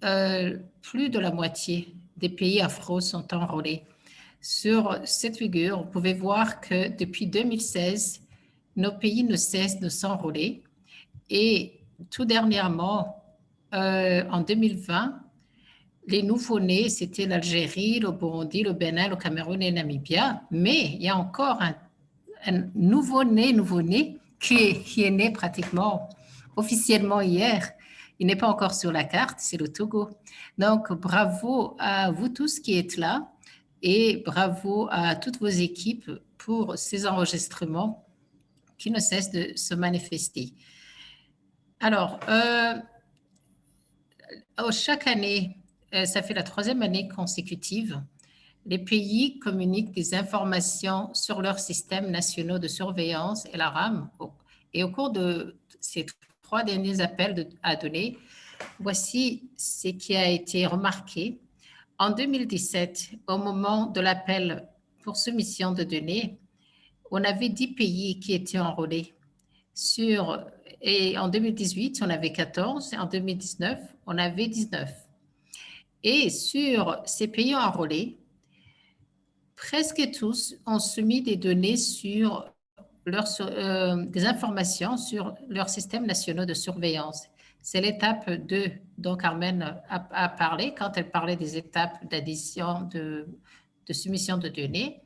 plus de la moitié des pays afro sont enrôlés. Sur cette figure, vous pouvez voir que depuis 2016, nos pays ne cessent de s'enrôler. Et tout dernièrement, en 2020, les nouveau-nés, c'était l'Algérie, le Burundi, le Bénin, le Cameroun et Namibia. Mais il y a encore un nouveau-né qui est né pratiquement officiellement hier. Il n'est pas encore sur la carte, c'est le Togo. Donc, bravo à vous tous qui êtes là et bravo à toutes vos équipes pour ces enregistrements qui ne cessent de se manifester. Alors, chaque année, ça fait la troisième année consécutive, les pays communiquent des informations sur leurs systèmes nationaux de surveillance et la RAM. Et au cours de ces 3 derniers appels à données, voici ce qui a été remarqué. En 2017, au moment de l'appel pour soumission de données, on avait 10 pays qui étaient enrôlés. Et en 2018, on avait 14, et en 2019, on avait 19. Et sur ces pays enrôlés, presque tous ont soumis des données sur des informations sur leurs systèmes nationaux de surveillance. C'est l'étape 2 dont Carmen a parlé quand elle parlait des étapes d'addition, de soumission de données.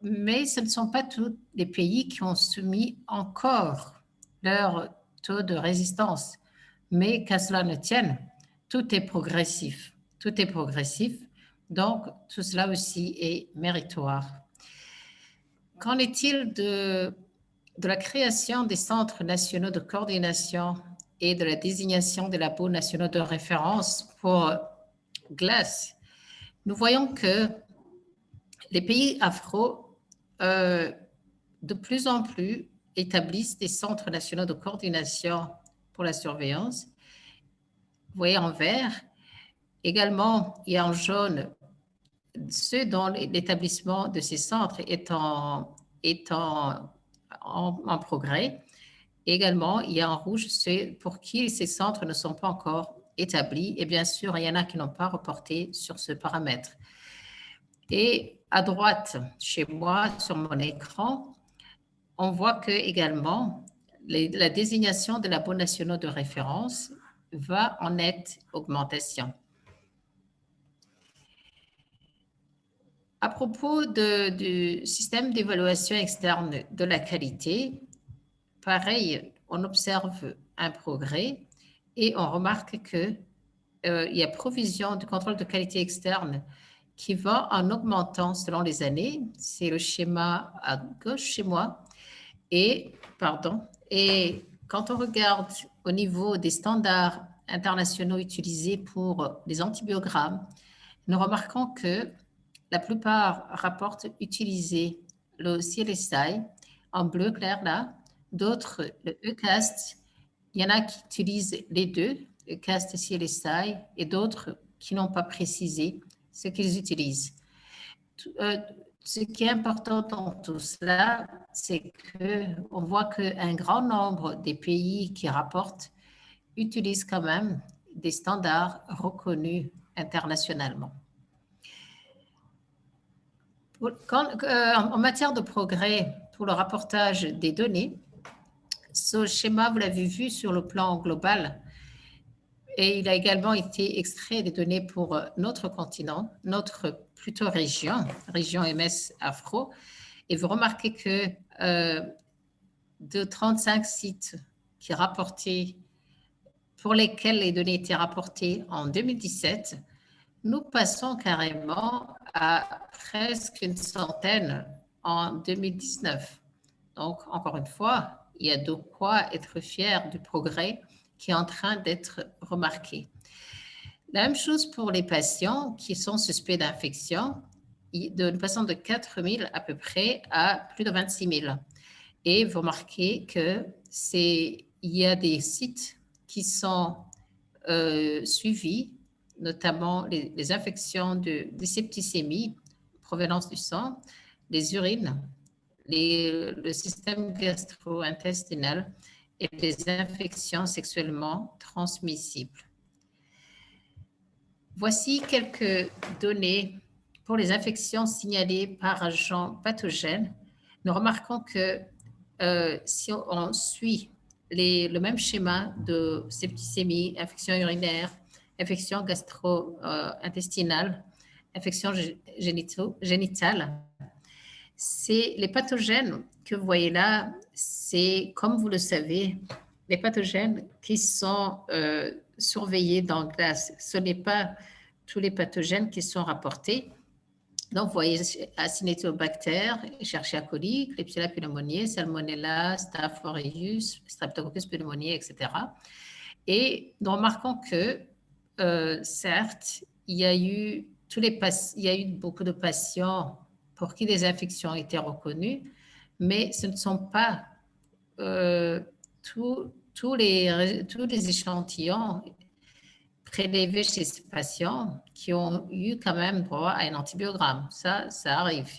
Mais ce ne sont pas tous les pays qui ont soumis encore leur taux de résistance. Mais qu'à cela ne tienne, tout est progressif. Tout est progressif. Donc, tout cela aussi est méritoire. Qu'en est-il de la création des centres nationaux de coordination et de la désignation des labos nationaux de référence pour GLAS? Nous voyons que les pays afro, de plus en plus, établissent des centres nationaux de coordination pour la surveillance. Vous voyez en vert. Également, il y a en jaune ceux dont l'établissement de ces centres est en progrès. Également, il y a en rouge ceux pour qui ces centres ne sont pas encore établis. Et bien sûr, il y en a qui n'ont pas reporté sur ce paramètre. Et à droite, chez moi, sur mon écran, on voit que également la désignation de labos nationaux de référence va en nette augmentation. À propos du système d'évaluation externe de la qualité, pareil, on observe un progrès et on remarque qu'il y a provision du contrôle de qualité externe qui va en augmentant selon les années. C'est le schéma à gauche chez moi. Et quand on regarde au niveau des standards internationaux utilisés pour les antibiogrammes, nous remarquons que la plupart rapportent utiliser le CLSI en bleu clair là, d'autres le ECAST. Il y en a qui utilisent les deux, ECAST et CLSI, et d'autres qui n'ont pas précisé ce qu'ils utilisent. Ce qui est important dans tout cela, c'est qu'on voit qu'un grand nombre des pays qui rapportent utilisent quand même des standards reconnus internationalement. En matière de progrès pour le rapportage des données, ce schéma, vous l'avez vu sur le plan global, et il a également été extrait des données pour notre continent, notre plutôt région MS Afro, et vous remarquez que de 35 sites qui rapportaient, pour lesquels les données étaient rapportées en 2017, nous passons carrément à presque une centaine en 2019. Donc, encore une fois, il y a de quoi être fier du progrès qui est en train d'être remarqué. La même chose pour les patients qui sont suspects d'infection, d'une façon de 4 000 à peu près à plus de 26 000. Et vous remarquez qu'il y a des sites qui sont suivis, notamment les infections des septicémies, provenance du sang, les urines, le système gastro-intestinal et les infections sexuellement transmissibles. Voici quelques données pour les infections signalées par agents pathogènes. Nous remarquons que si on suit le même schéma de septicémie, infection urinaire, infection gastro-intestinale, infection génitale, c'est les pathogènes que vous voyez là, c'est, comme vous le savez, les pathogènes qui sont surveillés dans glace. Ce n'est pas tous les pathogènes qui sont rapportés. Donc, vous voyez Acinetobacter, Escherichia coli, Klebsiella pneumoniae, Salmonella, Staph aureus, Streptococcus pneumoniae, etc. Et nous remarquons que, certes, il y a eu beaucoup de patients pour qui des infections ont été reconnues, mais ce ne sont pas tous les échantillons prélevés chez ces patients qui ont eu quand même droit à un antibiogramme. Ça arrive.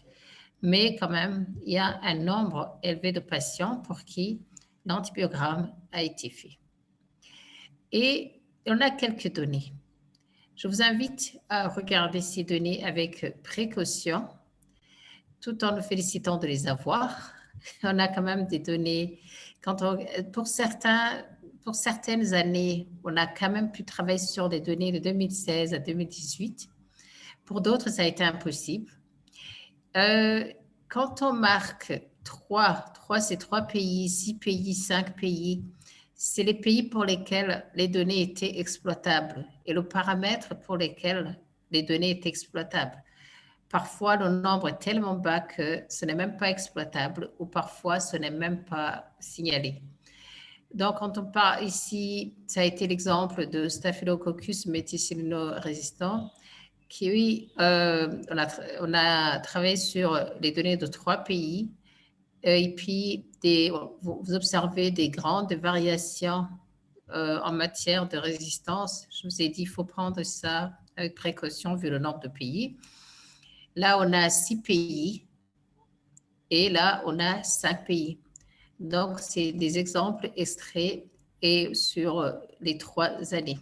Mais quand même, il y a un nombre élevé de patients pour qui l'antibiogramme a été fait. Et on a quelques données. Je vous invite à regarder ces données avec précaution, tout en nous félicitant de les avoir. On a quand même des données. Pour certaines années, on a quand même pu travailler sur des données de 2016 à 2018. Pour d'autres, ça a été impossible. Quand on marque c'est 3 pays, 6 pays, 5 pays, c'est les pays pour lesquels les données étaient exploitables et le paramètre pour lesquels les données étaient exploitables. Parfois, le nombre est tellement bas que ce n'est même pas exploitable ou parfois ce n'est même pas signalé. Donc, quand on parle ici, ça a été l'exemple de Staphylococcus méticillino-résistant, qui, oui, on a travaillé sur les données de 3 pays et puis vous observez des grandes variations en matière de résistance. Je vous ai dit, il faut prendre ça avec précaution vu le nombre de pays. Là, on a 6 pays et là, on a 5 pays. Donc, c'est des exemples extraits et sur les 3 années.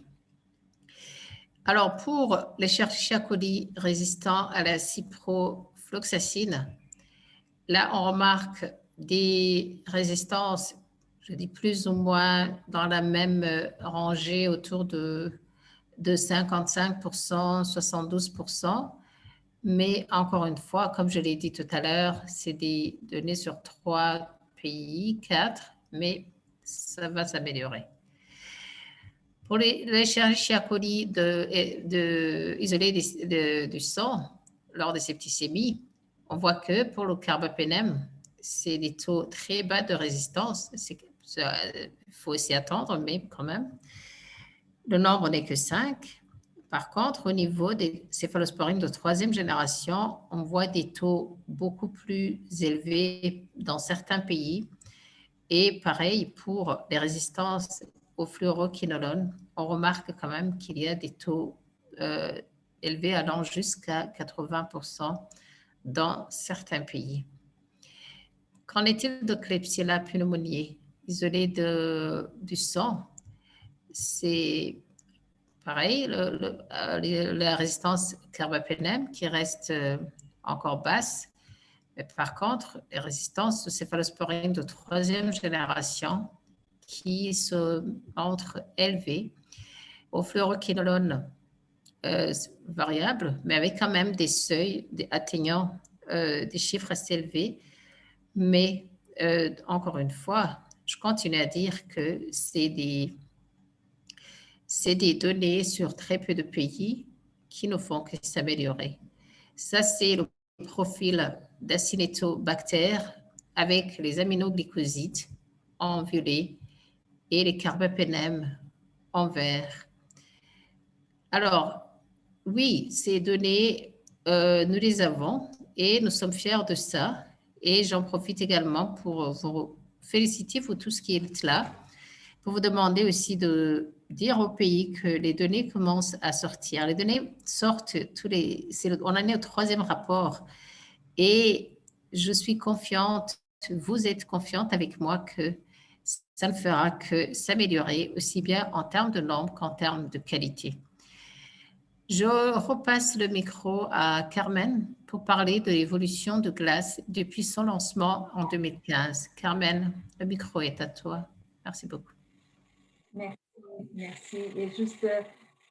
Alors, pour les Escherichia coli résistants à la ciprofloxacine, là, on remarque des résistances, je dis plus ou moins dans la même rangée, autour de 55%, 72%. Mais encore une fois, comme je l'ai dit tout à l'heure, c'est des données sur 3 pays, 4, mais ça va s'améliorer. Pour les Escherichia coli isolés du sang lors de septicémie, on voit que pour le carbapenem, c'est des taux très bas de résistance. Il faut s'y attendre, mais quand même. Le nombre n'est que 5. Par contre, au niveau des céphalosporines de 3e génération, on voit des taux beaucoup plus élevés dans certains pays. Et pareil, pour les résistances au fluoroquinolone, on remarque quand même qu'il y a des taux élevés allant jusqu'à 80% dans certains pays. Qu'en est-il de Klebsiella pneumoniae isolée du sang? C'est pareil, la résistance carbapenem qui reste encore basse. Mais par contre, les résistances aux céphalosporines de 3e génération qui se montrent élevées, au fluoroquinolone variable, mais avec quand même des seuils atteignant des chiffres assez élevés. Mais encore une fois, je continue à dire que c'est des données sur très peu de pays qui ne font que s'améliorer. Ça, c'est le profil d'Acinetobacter avec les aminoglycosides en violet et les carbapenem en vert. Alors, oui, ces données, nous les avons et nous sommes fiers de ça. Et j'en profite également pour vous féliciter pour tout ce qui est là, pour vous demander aussi de dire au pays que les données commencent à sortir. Les données sortent on en est au 3e rapport et je suis confiante, vous êtes confiante avec moi que ça ne fera que s'améliorer aussi bien en termes de nombre qu'en termes de qualité. Je repasse le micro à Carmen pour parler de l'évolution de Glass depuis son lancement en 2015. Carmen, le micro est à toi. Merci beaucoup. Merci, merci. Et juste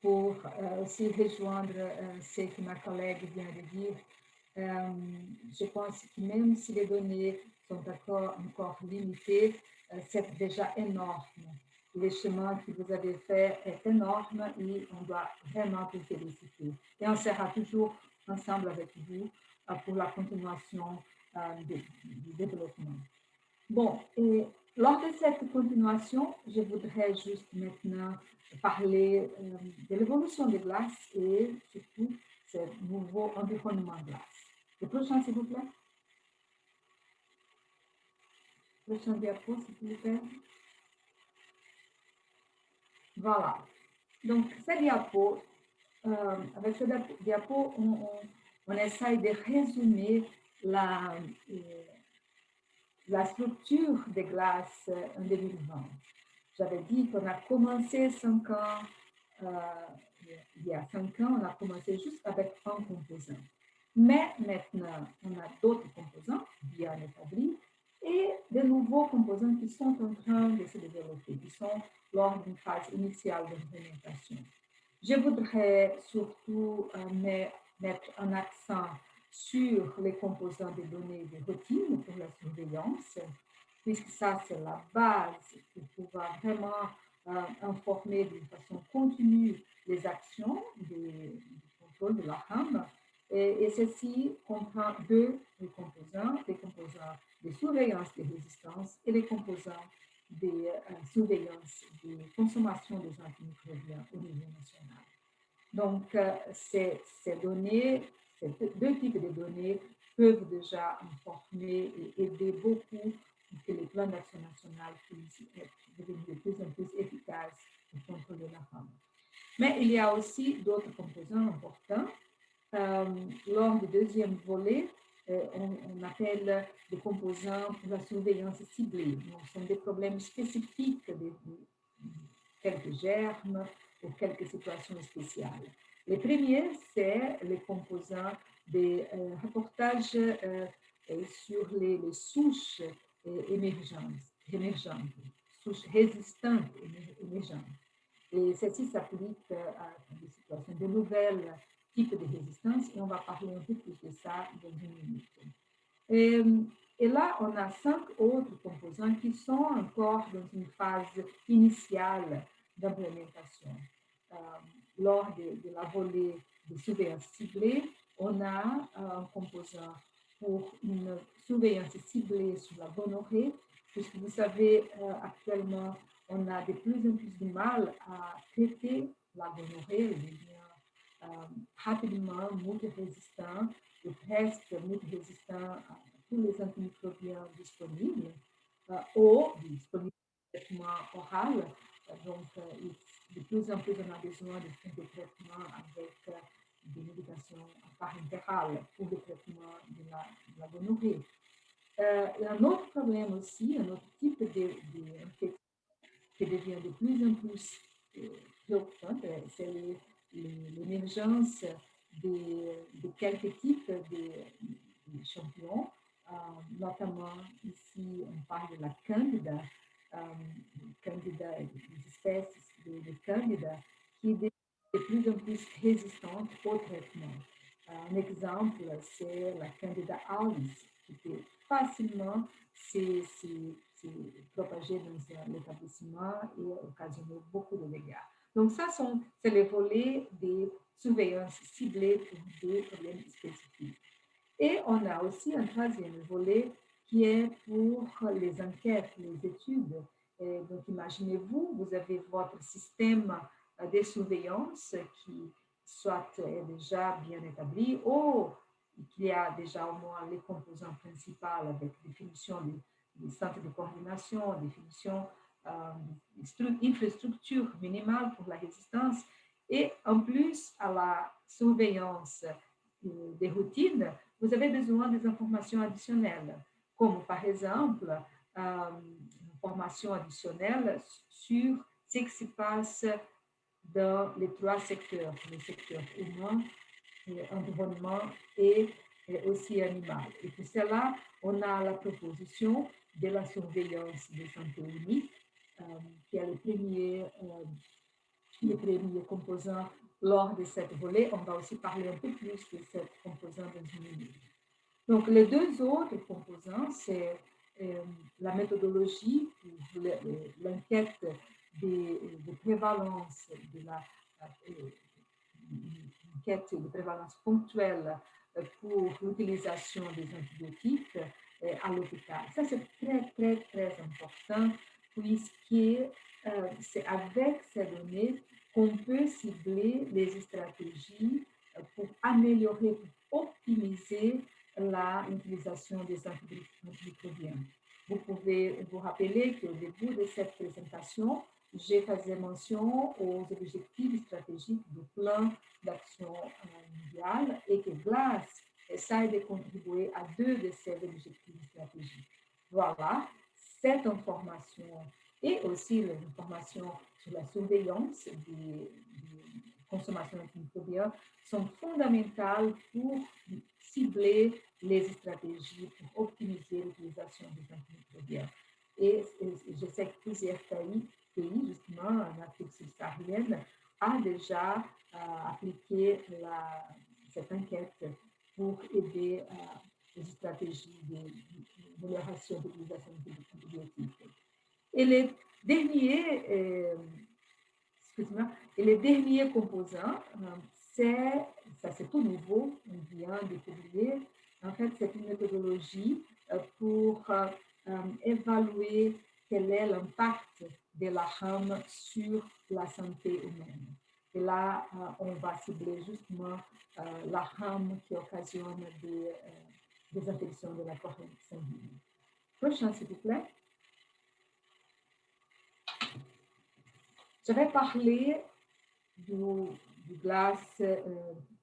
pour aussi rejoindre ce que ma collègue vient de dire, je pense que même si les données sont encore limitées, c'est déjà énorme. Le chemin que vous avez fait est énorme et on doit vraiment vous féliciter. Et on sera toujours ensemble avec vous pour la continuation du développement. Bon, et lors de cette continuation, je voudrais juste maintenant parler de l'évolution des glaces et surtout ce nouveau environnement de glace. Le prochain, s'il vous plaît. Prochain diapo, s'il vous plaît. Voilà. Donc, ce diapo, avec ce diapo, on essaye de résumer la structure des glaces en 2020. J'avais dit qu'on a commencé 5 ans, il y a 5 ans, on a commencé juste avec un composant. Mais maintenant, on a d'autres composants bien établis et de nouveaux composants qui sont en train de se développer, qui sont lors d'une phase initiale d'implémentation. Je voudrais surtout mettre un accent sur les composants de données de routine pour la surveillance, puisque ça, c'est la base pour pouvoir vraiment informer d'une façon continue les actions du contrôle de la RAM. Et ceci comprend deux les composants de surveillance des résistances et les composants de surveillance de consommation des antimicrobiens au niveau national. Donc, ces données, ces deux types de données peuvent déjà informer et aider beaucoup pour que les plans d'action nationale puissent être devenus de plus en plus efficaces pour contrôler la femme. Mais il y a aussi d'autres composants importants. Lors du deuxième volet, on appelle les composants pour la surveillance ciblée. Donc, ce sont des problèmes spécifiques de quelques germes ou quelques situations spéciales. Les premiers, c'est les composants des reportages sur les souches émergentes, souches résistantes émergentes. Et ceci s'applique à des situations de nouvelles types de résistance et on va parler un peu plus de ça dans une minute. Et là, on a 5 autres composants qui sont encore dans une phase initiale d'implémentation. Lors de la volée de surveillance ciblée, on a un composant pour une surveillance ciblée sur la gonorrhée, puisque vous savez, actuellement, on a de plus en plus de mal à traiter la gonorrhée, elle devient rapidement multirésistant ou presque multirésistant à tous les antimicrobiens disponibles ou disponibles traitement oral. Donc, de plus en plus, on a besoin de traitements avec des médications parentérales pour le traitement de la gonorrhée. Un autre problème aussi, un autre type d'infection qui devient de plus en plus préoccupant, c'est l'émergence de quelques types de champignons, notamment ici on parle de la candida, des espèces de candida qui deviennent de plus en plus résistantes au traitement. Un exemple, c'est la candida albis, qui peut facilement se propager dans l'établissement et occasionner beaucoup de dégâts. Donc, ça, c'est les volets de surveillance ciblée pour des problèmes spécifiques. Et on a aussi un troisième volet qui est pour les enquêtes, les études. Et donc, imaginez-vous, vous avez votre système de surveillance qui soit est déjà bien établi ou qu'il y a déjà au moins les composants principaux avec définition des centres de coordination, définition infrastructure minimale pour la résistance et en plus à la surveillance des routines, vous avez besoin des informations additionnelles, comme par exemple une information additionnelle sur ce qui se passe dans les trois secteurs, le secteur humain, environnement et aussi animal. Et pour cela, on a la proposition de la surveillance de santé unique, qui est le premier composant lors de cette volet. On va aussi parler un peu plus de cette composant dans une minute. Donc, les deux autres composants, c'est la méthodologie, l'enquête de prévalence de la enquête de prévalence ponctuelle pour l'utilisation des antibiotiques à l'hôpital. Ça, c'est très, très, très important puisque c'est avec ces données qu'on peut cibler les stratégies pour améliorer, pour optimiser l'utilisation des antimicrobiens. Vous pouvez vous rappeler qu'au début de cette présentation, j'ai fait mention aux objectifs stratégiques du plan d'action mondiale et que GLAS essaie de contribuer à deux de ces objectifs stratégiques. Voilà, cette information et aussi l'information sur la surveillance des consommations d'antimicrobiens sont fondamentales pour cibler les stratégies pour optimiser l'utilisation des antimicrobiens. Et je sais que plusieurs pays, justement, en Afrique subsaharienne, a déjà appliqué cette enquête pour aider les stratégies d'amélioration de l'utilisation des antibiotiques. Et les derniers, composants, c'est tout nouveau, on vient de publier. En fait, c'est une méthodologie pour évaluer quel est l'impact de la RAM sur la santé humaine. Et là, on va cibler justement la RAM qui occasionne des infections de la corrente sanguine. Prochain, s'il vous plaît. Je vais parler du GLAS,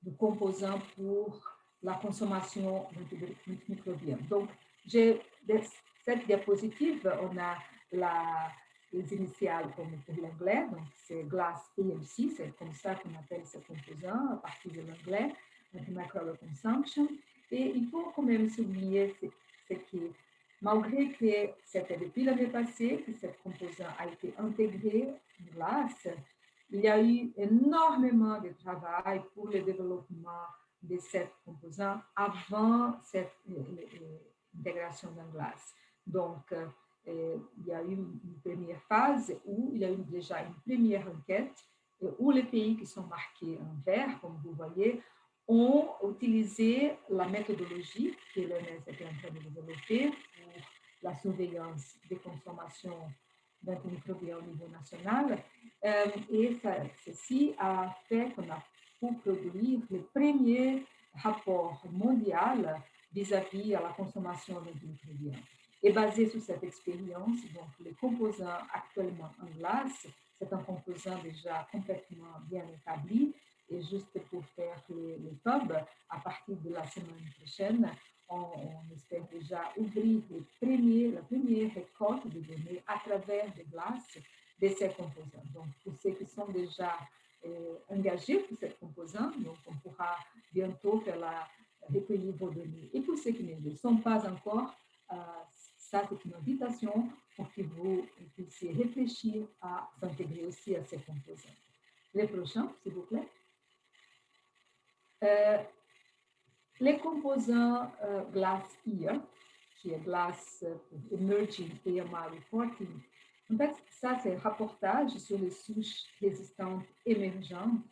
du composant pour la consommation d'antimicrobiens. Donc, cette diapositive, on a les initiales comme pour l'anglais, donc c'est GLAS EMC, c'est comme ça qu'on appelle ce composant à partir de l'anglais, antimicrobial consumption. Et il faut quand même souligner ce que malgré que c'était depuis l'année passée que ce composant a été intégré en GLAS, il y a eu énormément de travail pour le développement de ce composant avant cette intégration dans GLAS. Donc, il y a eu une première phase où il y a eu déjà une première enquête où les pays qui sont marqués en vert, comme vous voyez, ont utilisé la méthodologie que l'OMS est en train de développer pour la surveillance des consommations d'antimicrobiens au niveau national. Et ceci a fait qu'on a pu produire le premier rapport mondial vis-à-vis à la consommation d'antimicrobiens. Et basé sur cette expérience, donc le composant actuellement en GLAS, c'est un composant déjà complètement bien établi. Et juste pour faire le top, à partir de la semaine prochaine, on espère déjà ouvrir la première récolte de données à travers les GLAS de ces composants. Donc, pour ceux qui sont déjà engagés pour ces composants, donc on pourra bientôt recueillir vos données. Et pour ceux qui ne le sont pas encore, ça c'est une invitation pour que vous puissiez réfléchir à s'intégrer aussi à ces composants. Les prochains, s'il vous plaît. Les composants GLAS-EAR, qui est GLAS Emerging AMR Reporting, en fait, ça c'est rapportage sur les souches résistantes émergentes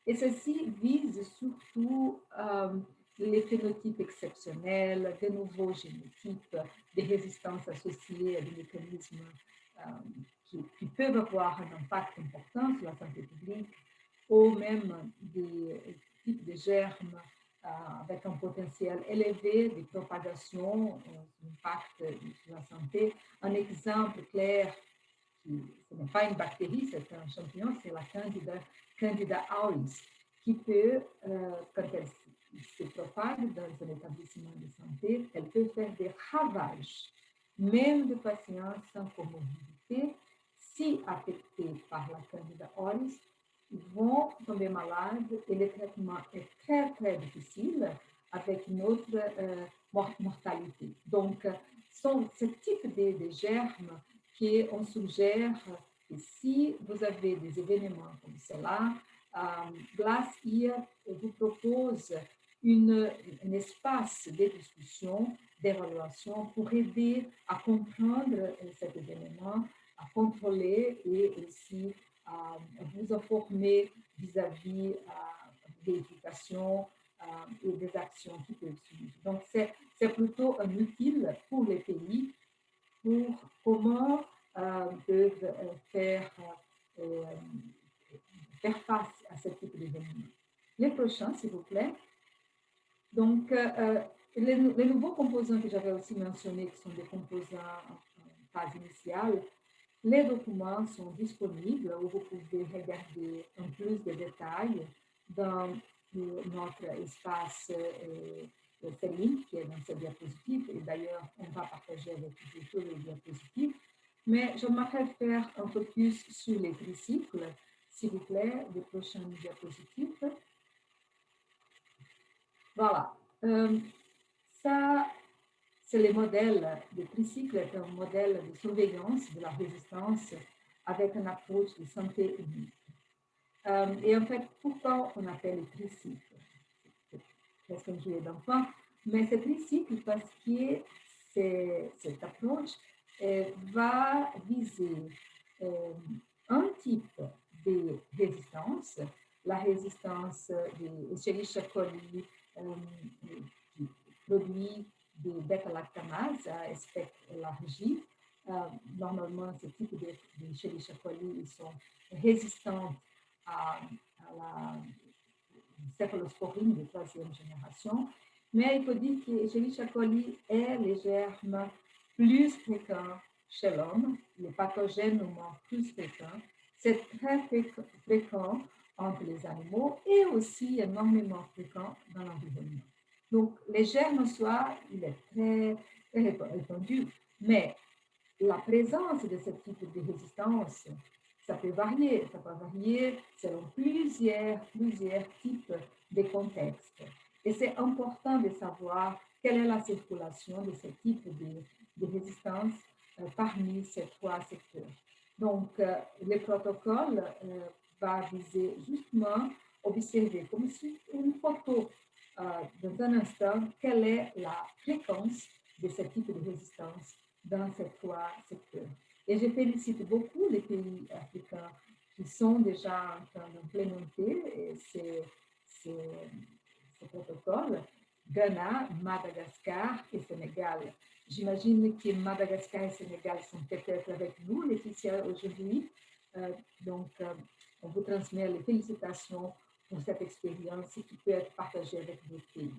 et ceci vise surtout les phénotypes exceptionnels, des nouveaux génotypes, des résistances associées à des mécanismes qui peuvent avoir un impact important sur la santé publique, ou même des types de germes avec un potentiel élevé de propagation, d'impact sur la santé. Un exemple clair, ce n'est pas une bactérie, c'est un champignon, c'est la Candida auris, qui peut, quand elle se propage dans un établissement de santé, elle peut faire des ravages, même de patients sans comorbidité, si affectés par la Candida auris, ils vont tomber malades et le traitement est très, très difficile avec une autre mortalité. Donc, sont ce type de germes qu'on suggère que si vous avez des événements comme cela, GLASS-IR vous propose un espace de discussion, d'évaluation pour aider à comprendre cet événement, à contrôler et aussi à vous informer vis-à-vis des éducations et des actions qui peuvent suivre. Donc, c'est plutôt un utile pour les pays pour comment peuvent faire face à ce type d'événement. Les prochains, s'il vous plaît. Donc, les nouveaux composants que j'avais aussi mentionnés, qui sont des composants en phase initiale, les documents sont disponibles où vous pouvez regarder en plus de détails dans notre espace Céline, qui est dans cette diapositive. Et d'ailleurs, on va partager avec vous tous les diapositives. Mais j'aimerais faire un focus sur les tricycles, s'il vous plaît, les prochaines diapositives. Voilà. Ça, c'est le modèle de tricycle, est un modèle de surveillance de la résistance avec une approche de santé unique. Et en fait, pourquoi on appelle tricycle? C'est un jeu d'enfant, mais c'est tricycle parce que cette approche va viser un type de résistance, la résistance des Escherichia coli, qui produit des bêta-lactamases à spectre élargi. Normalement, ce type de Escherichia coli, ils sont résistants à la céphalosporine de troisième génération. Mais il faut dire que Escherichia coli est le germe plus fréquent chez l'homme, le pathogène plus fréquent. C'est très fréquent entre les animaux et aussi énormément fréquent dans l'environnement. Donc, les germes en soi, il est très, très répandu, mais la présence de ce type de résistance, ça peut varier selon plusieurs types de contextes. Et c'est important de savoir quelle est la circulation de ce type de résistance parmi ces trois secteurs. Donc, le protocole va viser justement observer comme si une photo dans un instant quelle est la fréquence de ce type de résistance dans ces trois secteurs. Et je félicite beaucoup les pays africains qui sont déjà en train d'implémenter ce protocole. Ghana, Madagascar et Sénégal. J'imagine que Madagascar et Sénégal sont peut-être avec nous, Laetitia, aujourd'hui. Donc, on vous transmet les félicitations pour cette expérience qui peut être partagée avec d'autres pays.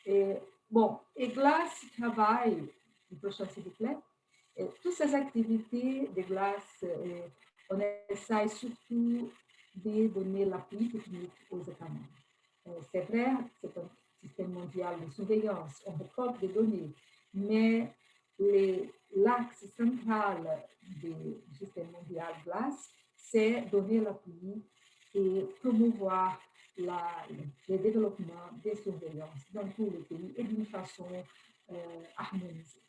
Et, bon, et GLASS travaille, le prochain s'il vous plaît, et toutes ces activités de GLASS, on essaie surtout de donner l'appui technique aux États membres. C'est vrai, c'est un système mondial de surveillance, on récolte des données, mais l'axe central du système mondial GLASS, c'est donner l'appui et promouvoir le développement des surveillances dans tous les pays et d'une façon harmonisée.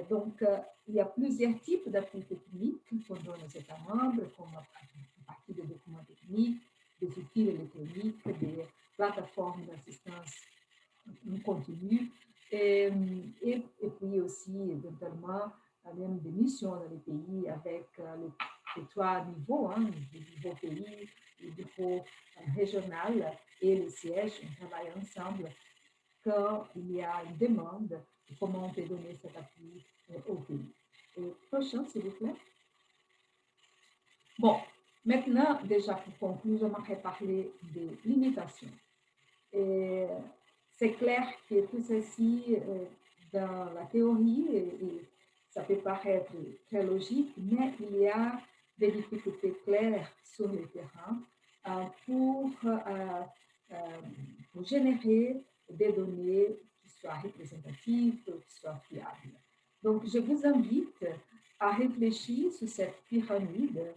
Donc, il y a plusieurs types d'appui techniques qu'on donne aux États membres, comme à partir des documents techniques, des outils électroniques, des plateformes d'assistance continue, et puis aussi éventuellement même des missions dans les pays avec les trois niveaux, le niveau pays, le niveau régional et le siège. On travaille ensemble quand il y a une demande de comment on peut donner cet appui au pays. Et prochain, s'il vous plaît. Bon, maintenant, déjà pour conclure, j'aimerais parler des limitations. Et c'est clair que tout ceci, dans la théorie, et ça peut paraître très logique, mais il y a des difficultés claires sur le terrain pour générer des données qui soient représentatives, qui soient fiables. Donc, je vous invite à réfléchir sur cette pyramide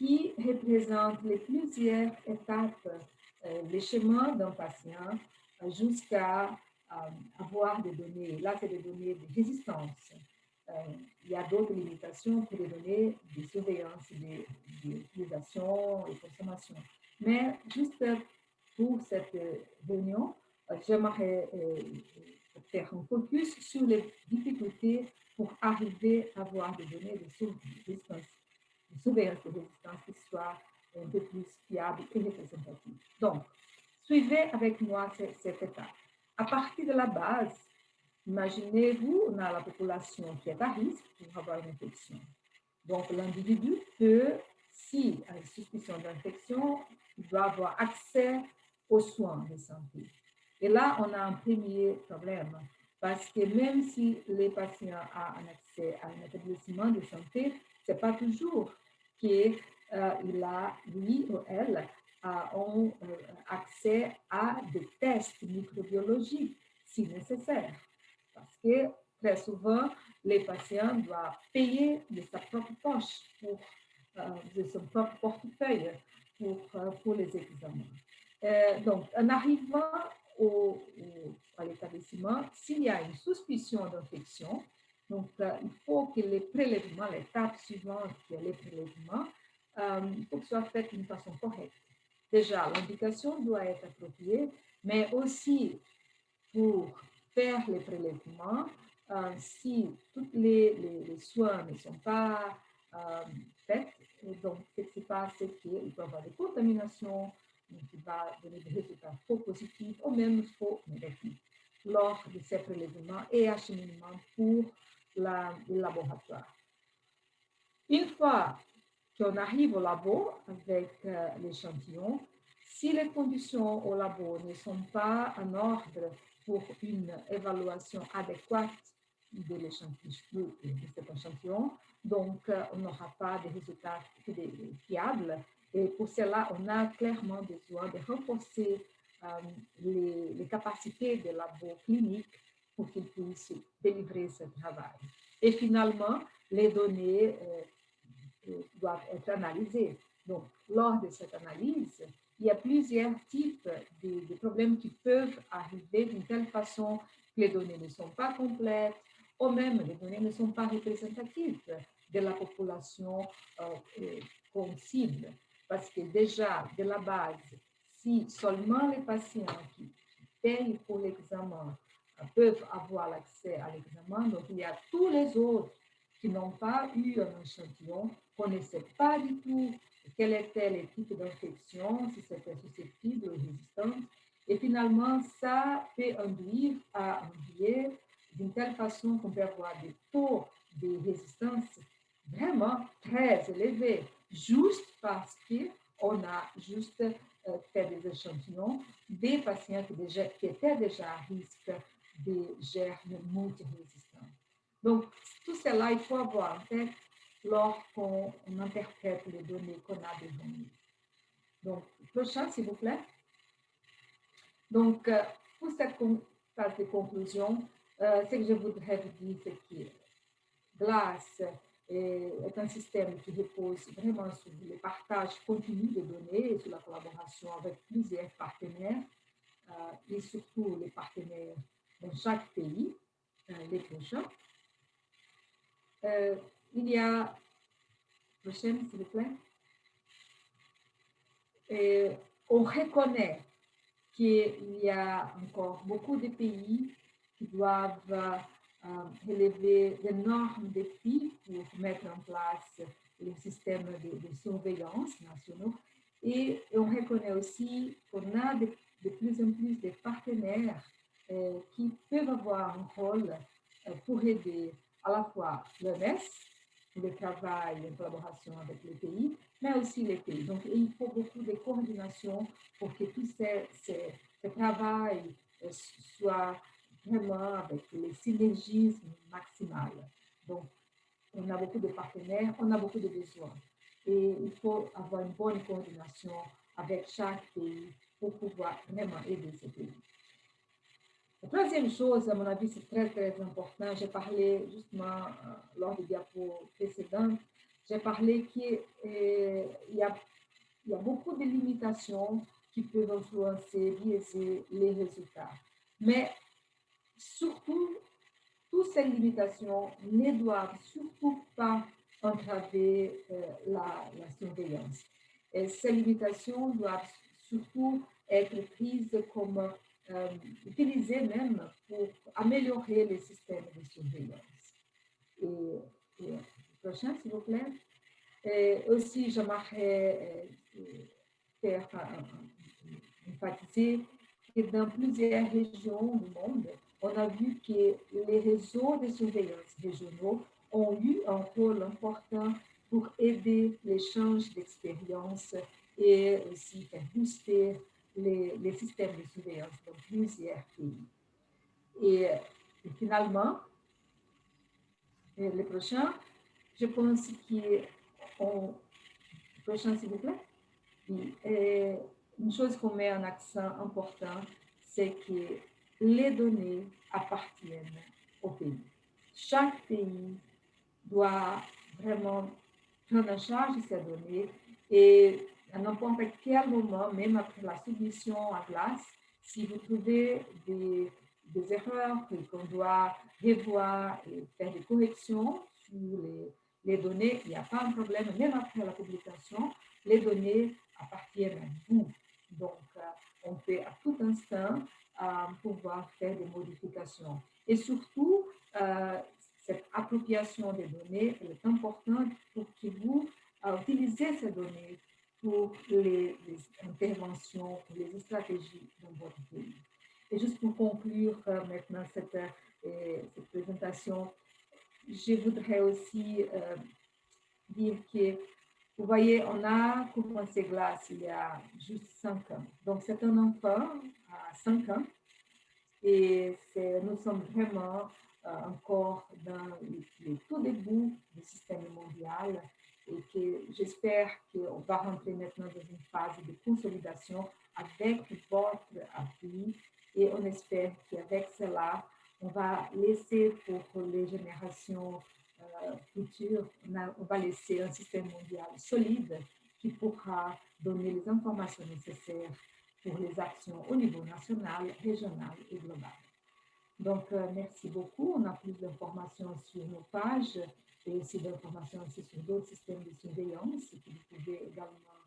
qui représente les plusieurs étapes, les chemins d'un patient jusqu'à avoir des données. Là, c'est des données de résistance. Il y a d'autres limitations pour les données de surveillance, d'utilisation et consommation. Mais juste pour cette réunion, j'aimerais faire un focus sur les difficultés pour arriver à avoir des données de surveillance de résistance qui soient un peu plus fiables et représentatives. Donc, suivez avec moi cette étape. À partir de la base, imaginez-vous, on a la population qui est à risque pour avoir une infection. Donc, l'individu peut, si a une suspicion d'infection, il doit avoir accès aux soins de santé. Et là, on a un premier problème, parce que même si les patients ont un accès à un établissement de santé, ce n'est pas toujours qu'il a, lui ou elle, ont accès à des tests microbiologiques si nécessaire. Parce que très souvent, les patients doivent payer de sa propre poche, de son propre portefeuille pour les examens. Donc, en arrivant à l'établissement, s'il y a une suspicion d'infection, donc il faut que les prélèvements, l'étape suivante qui est les prélèvements, il faut que ce soit fait d'une façon correcte. Déjà, l'indication doit être appropriée, mais aussi pour faire les prélèvements, si tous les soins ne sont pas faits, donc ce qui se passe, c'est qu'il peut y avoir des contaminations, qui va donner des résultats faux positifs ou même faux négatifs lors de ces prélèvements et acheminement pour le laboratoire. Une fois qu'on arrive au labo avec l'échantillon, si les conditions au labo ne sont pas en ordre pour une évaluation adéquate de cet échantillon, donc on n'aura pas de résultats fiables. Et pour cela, on a clairement besoin de renforcer les capacités des labos cliniques pour qu'ils puissent délivrer ce travail. Et finalement, les données doivent être analysées. Donc, lors de cette analyse, il y a plusieurs types de problèmes qui peuvent arriver d'une telle façon que les données ne sont pas complètes ou même les données ne sont pas représentatives de la population qu'on cible. Parce que déjà, de la base, si seulement les patients qui payent pour l'examen peuvent avoir l'accès à l'examen, donc il y a tous les autres qui n'ont pas eu un échantillon, qu'on ne sait pas du tout quel était le type d'infection, si c'était susceptible ou résistant. Et finalement, ça peut induire à un biais d'une telle façon qu'on peut avoir des taux de résistance vraiment très élevés, juste parce qu'on a juste fait des échantillons des patients qui étaient déjà à risque de germes multirésistants. Donc, tout cela, il faut avoir en tête lorsqu'on interprète les données qu'on a devant nous. Donc, prochain, s'il vous plaît. Donc, pour cette phase de conclusion, ce que je voudrais vous dire, c'est que GLASS est un système qui repose vraiment sur le partage continu de données et sur la collaboration avec plusieurs partenaires et surtout les partenaires dans chaque pays, les prochains. Il y a, prochaine s'il vous plaît, on reconnaît qu'il y a encore beaucoup de pays qui doivent relever d'énormes défis pour mettre en place les systèmes de surveillance nationaux. Et on reconnaît aussi qu'on a de plus en plus de partenaires qui peuvent avoir un rôle pour aider à la fois l'OMS, pour le travail en collaboration avec les pays, mais aussi les pays. Donc, il faut beaucoup de coordination pour que tout ce travail soit vraiment avec le synergisme maximal. Donc, on a beaucoup de partenaires, on a beaucoup de besoins. Et il faut avoir une bonne coordination avec chaque pays pour pouvoir vraiment aider ces pays. La troisième chose, à mon avis, c'est très, très important. J'ai parlé justement lors du diapo précédent, j'ai parlé qu'il y a beaucoup de limitations qui peuvent influencer, biaiser les résultats. Mais surtout, toutes ces limitations ne doivent surtout pas entraver la surveillance. Et ces limitations doivent surtout être prises comme utilisées même pour améliorer les systèmes de surveillance. Et prochain, s'il vous plaît. Et aussi, j'aimerais faire empathiser que dans plusieurs régions du monde, on a vu que les réseaux de surveillance régionaux ont eu un rôle important pour aider l'échange d'expériences et aussi faire booster les systèmes de surveillance dans plusieurs pays. Et finalement, le prochain, je pense qu'on... Prochain, s'il vous plaît. Et une chose qu'on met en accent important, c'est que les données appartiennent au pays. Chaque pays doit vraiment prendre en charge ces données et à n'importe quel moment, même après la soumission à glace, si vous trouvez des erreurs qu'on doit revoir et faire des corrections sur les données, il n'y a pas un problème, même après la publication, les données appartiennent à vous. Donc, on peut à tout instant pouvoir faire des modifications. Et surtout, cette appropriation des données est importante pour que vous utilisez ces données pour les interventions, pour les stratégies dans votre pays. Et juste pour conclure maintenant cette présentation, je voudrais aussi dire que, vous voyez, on a commencé Glass il y a juste 5 ans. Donc, c'est un enfant à 5 ans et nous sommes vraiment encore dans le tout début du système mondial et que j'espère qu'on va rentrer maintenant dans une phase de consolidation avec votre appui et on espère qu'avec cela, on va laisser pour les générations futures, on va laisser un système mondial solide qui pourra donner les informations nécessaires pour les actions au niveau national, régional et global. Donc, merci beaucoup. On a plus d'informations sur nos pages et aussi d'informations aussi sur d'autres systèmes de surveillance que vous pouvez également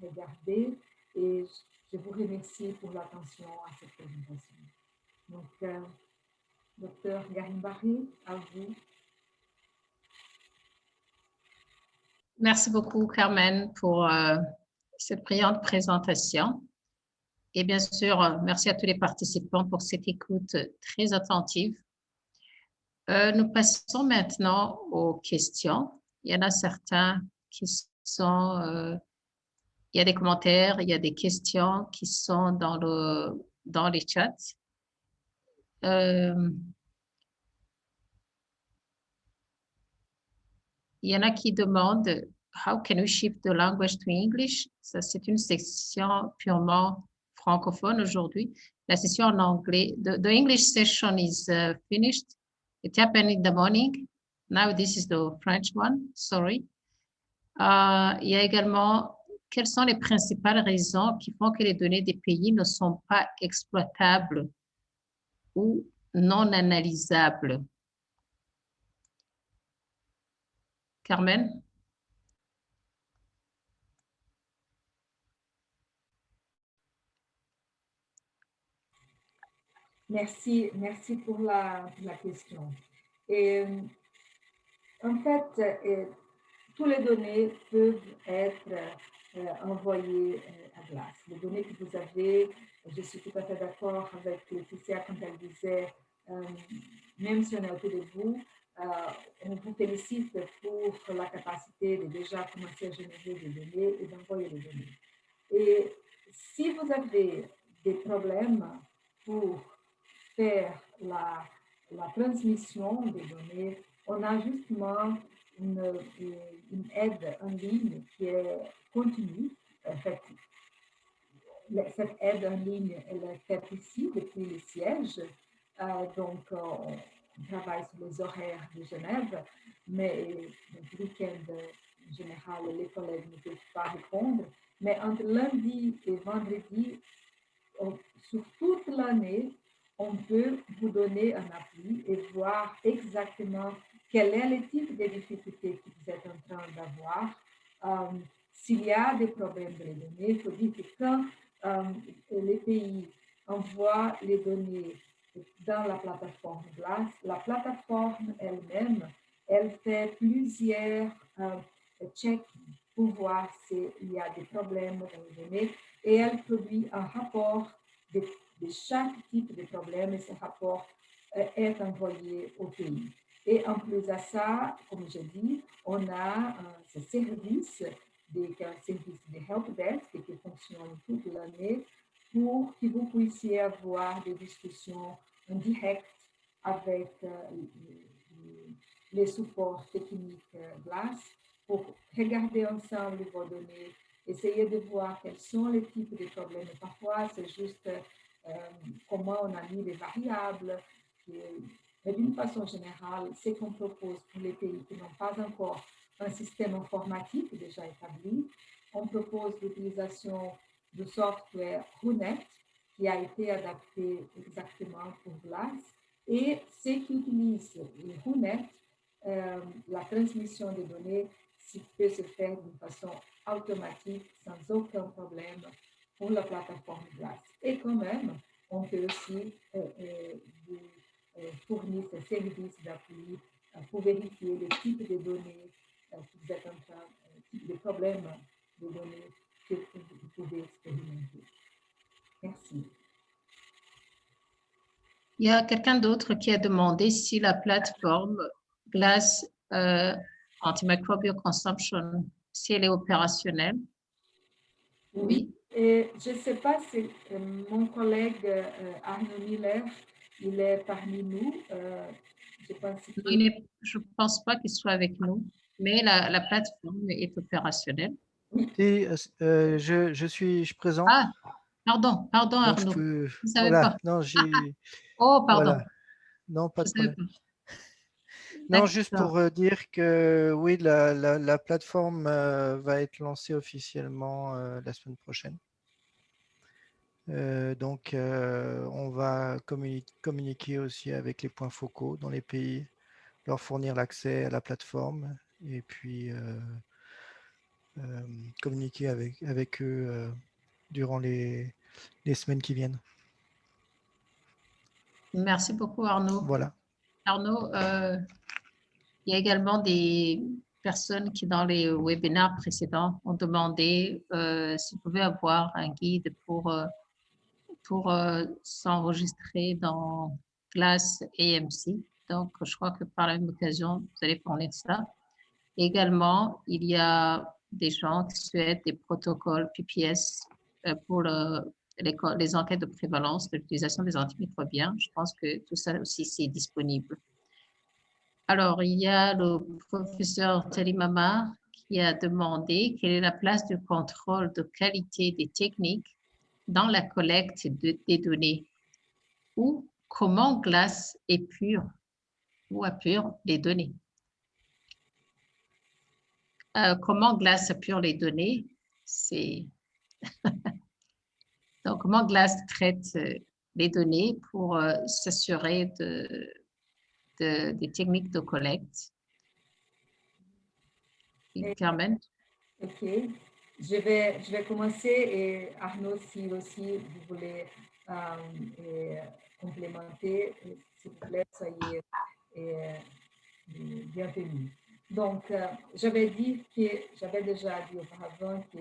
regarder. Et je vous remercie pour l'attention à cette présentation. Donc, Dr. Garimbari, à vous. Merci beaucoup, Carmen, pour cette brillante présentation. Et bien sûr, merci à tous les participants pour cette écoute très attentive. Nous passons maintenant aux questions. Il y en a certains qui sont... il y a des commentaires, il y a des questions qui sont dans les chats. Il y en a qui demandent « How can we shift the language to English ?» Ça, c'est une section purement francophone aujourd'hui. La session en anglais, the English session is finished. It happened in the morning. Now this is the French one, sorry. Il y a également, quelles sont les principales raisons qui font que les données des pays ne sont pas exploitables ou non analysables? Carmen? Merci pour la question. Et, en fait, toutes les données peuvent être envoyées à glace. Les données que vous avez, je suis tout à fait d'accord avec Laetitia quand elle disait, même si on est au tout début, on vous félicite pour la capacité de déjà commencer à générer des données et d'envoyer des données. Et si vous avez des problèmes pour faire la transmission des données, on a justement une aide en ligne qui est continue. Cette aide en ligne, elle est faite ici depuis le siège. Donc, travaille sur les horaires de Genève, mais le week-end, en général, les collègues ne peuvent pas répondre. Mais entre lundi et vendredi, sur toute l'année, on peut vous donner un appui et voir exactement quel est le type de difficultés que vous êtes en train d'avoir. S'il y a des problèmes de les données, il faut dire que quand les pays envoient les données dans la plateforme GLASS, la plateforme elle-même, elle fait plusieurs checks pour voir s'il y a des problèmes dans les données et elle produit un rapport de chaque type de problème et ce rapport est envoyé au pays. Et en plus de ça, comme je dis, on a ce service de help desk qui fonctionne toute l'année pour que vous puissiez avoir des discussions en direct avec les supports techniques GLASS pour regarder ensemble vos données, essayer de voir quels sont les types de problèmes. Parfois, c'est juste comment on a mis les variables. Mais d'une façon générale, ce qu'on propose pour les pays qui n'ont pas encore un système informatique déjà établi, on propose l'utilisation du software Runet qui a été adapté exactement pour GLASS. Et ceux qui utilisent le Runet, la transmission des données peut se faire d'une façon automatique, sans aucun problème pour la plateforme GLASS. Et quand même, on peut aussi vous fournir ce service d'appui pour vérifier le type de données que vous êtes en train, type de problème de données que vous pouvez expérimenter. Merci. Il y a quelqu'un d'autre qui a demandé si la plateforme GLASS Antimicrobial Consumption, si elle est opérationnelle. Oui. Et je ne sais pas si mon collègue Arnaud Miller, il est parmi nous. Je pense que... Je ne pense pas qu'il soit avec nous, mais la plateforme est opérationnelle. Et, je suis présent. Ah, pardon Arnaud. Je ne savais voilà, pas. non, j'ai... Oh, pardon. Voilà. Non, pas de problème. Non, juste pour dire que oui, la plateforme va être lancée officiellement la semaine prochaine. Donc, on va communiquer aussi avec les points focaux dans les pays, leur fournir l'accès à la plateforme et puis communiquer avec eux durant les semaines qui viennent. Merci beaucoup Arnaud. Voilà. Arnaud, il y a également des personnes qui dans les webinaires précédents ont demandé s'ils pouvaient avoir un guide pour s'enregistrer dans Class AMC. Donc, je crois que par la même occasion, vous allez fournir ça. Également, il y a des gens qui souhaitent des protocoles PPS pour les enquêtes de prévalence de l'utilisation des antimicrobiens. Je pense que tout ça aussi, c'est disponible. Alors, il y a le professeur Telimama qui a demandé quelle est la place du contrôle de qualité des techniques dans la collecte des données ou comment GLASS épure ou appure les données. Comment GLASS appure les données, c'est donc comment GLASS traite les données pour s'assurer des techniques de collecte. Carmen? Ok, je vais commencer et Arnaud, si aussi vous voulez complémenter, s'il vous plaît, soyez bienvenus. Donc, j'avais déjà dit auparavant que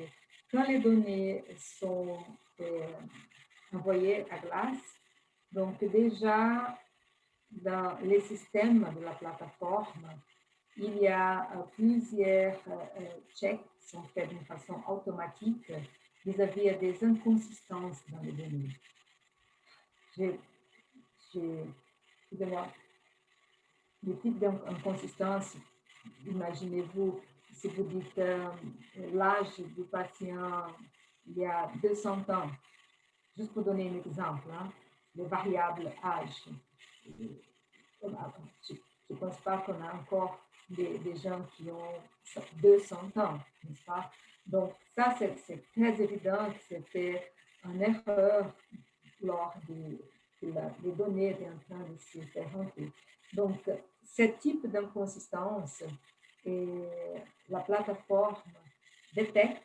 quand les données sont envoyées à GLASS, donc déjà dans les systèmes de la plateforme, il y a plusieurs checks qui sont faits d'une façon automatique vis-à-vis des inconsistances dans les données. Excusez-moi, le type d'inconsistance, imaginez-vous, si vous dites l'âge du patient il y a 200 ans, juste pour donner un exemple, hein, les variables âge. je ne pense pas qu'on a encore des gens qui ont 200 ans, n'est-ce pas? Donc, ça, c'est très évident que c'était une erreur lors les données étaient en train de se faire rentrer. Donc, ce type d'inconsistance, la plateforme détecte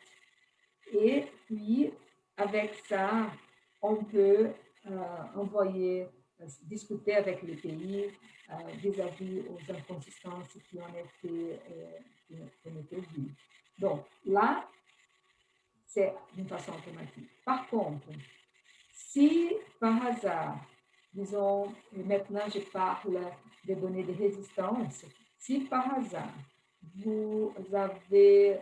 et puis, avec ça, on peut discuter avec les pays vis-à-vis aux inconsistances qui ont été vues. Donc, là, c'est d'une façon automatique. Par contre, si par hasard, disons, maintenant je parle des données de résistance, si par hasard, vous avez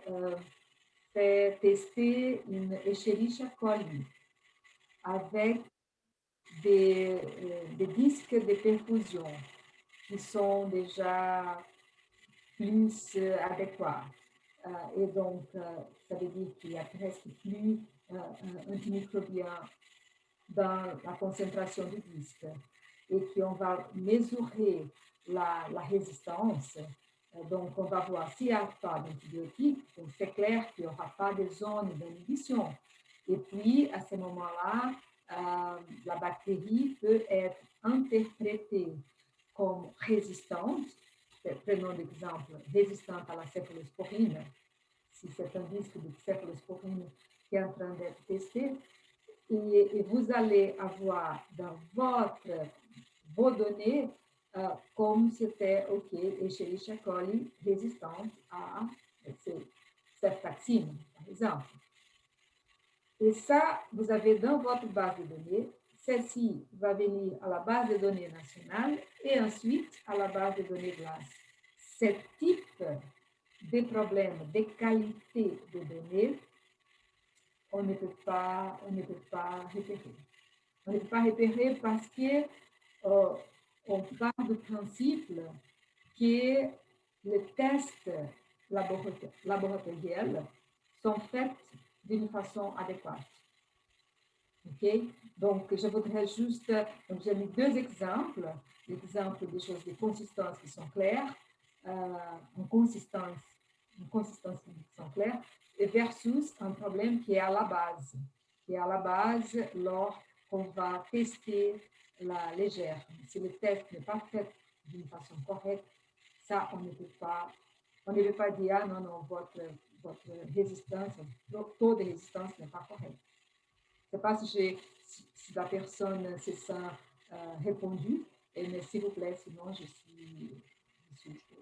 fait tester une Escherichia coli avec des disques de perfusion qui sont déjà plus adéquats. Et donc, ça veut dire qu'il y a presque plus antimicrobiens dans la concentration du disque et qu'on va mesurer la résistance. Donc, on va voir s'il n'y a pas d'antibiotiques. Donc, c'est clair qu'il n'y aura pas de zone d'inhibition. Et puis, à ce moment-là, la bactérie peut être interprétée comme résistante. Prenons l'exemple, résistante à la céphalosporine. Si c'est un disque de céphalosporine qui est en train d'être testé, et vous allez avoir dans vos données comme c'était OK, Escherichia coli résistante à cette vaccine, par exemple. Et ça, vous avez dans votre base de données, celle-ci va venir à la base de données nationale et ensuite à la base de données GLASS. Ce type de problème de qualité de données, on ne peut pas repérer. On ne peut pas repérer parce que on part du principe que les tests laboratoriels sont faits d'une façon adéquate. OK? Donc, je voudrais juste, donc j'ai mis deux exemples, l'exemple des choses de consistance qui sont claires, une consistance qui sont claires, et versus un problème qui est à la base. Lorsqu'on va tester la légère. Si le test n'est pas fait d'une façon correcte, ça, on ne peut pas dire, ah non, votre résistance, votre taux de résistance n'est pas correct. Je ne sais pas si la personne se sent répondue, mais s'il vous plaît, sinon je suis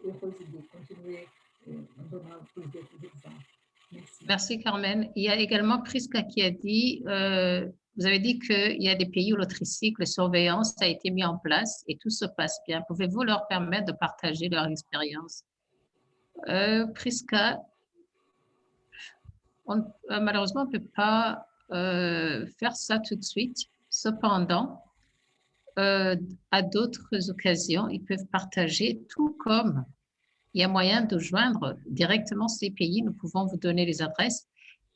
heureuse de continuer en donnant plus d'exemples. Merci. Merci Carmen. Il y a également Priska qui a dit, vous avez dit qu'il y a des pays où le tricycle de surveillance a été mis en place et tout se passe bien. Pouvez-vous leur permettre de partager leur expérience? Priska, malheureusement, on ne peut pas faire ça tout de suite. Cependant, à d'autres occasions, ils peuvent partager, tout comme il y a moyen de joindre directement ces pays. Nous pouvons vous donner les adresses.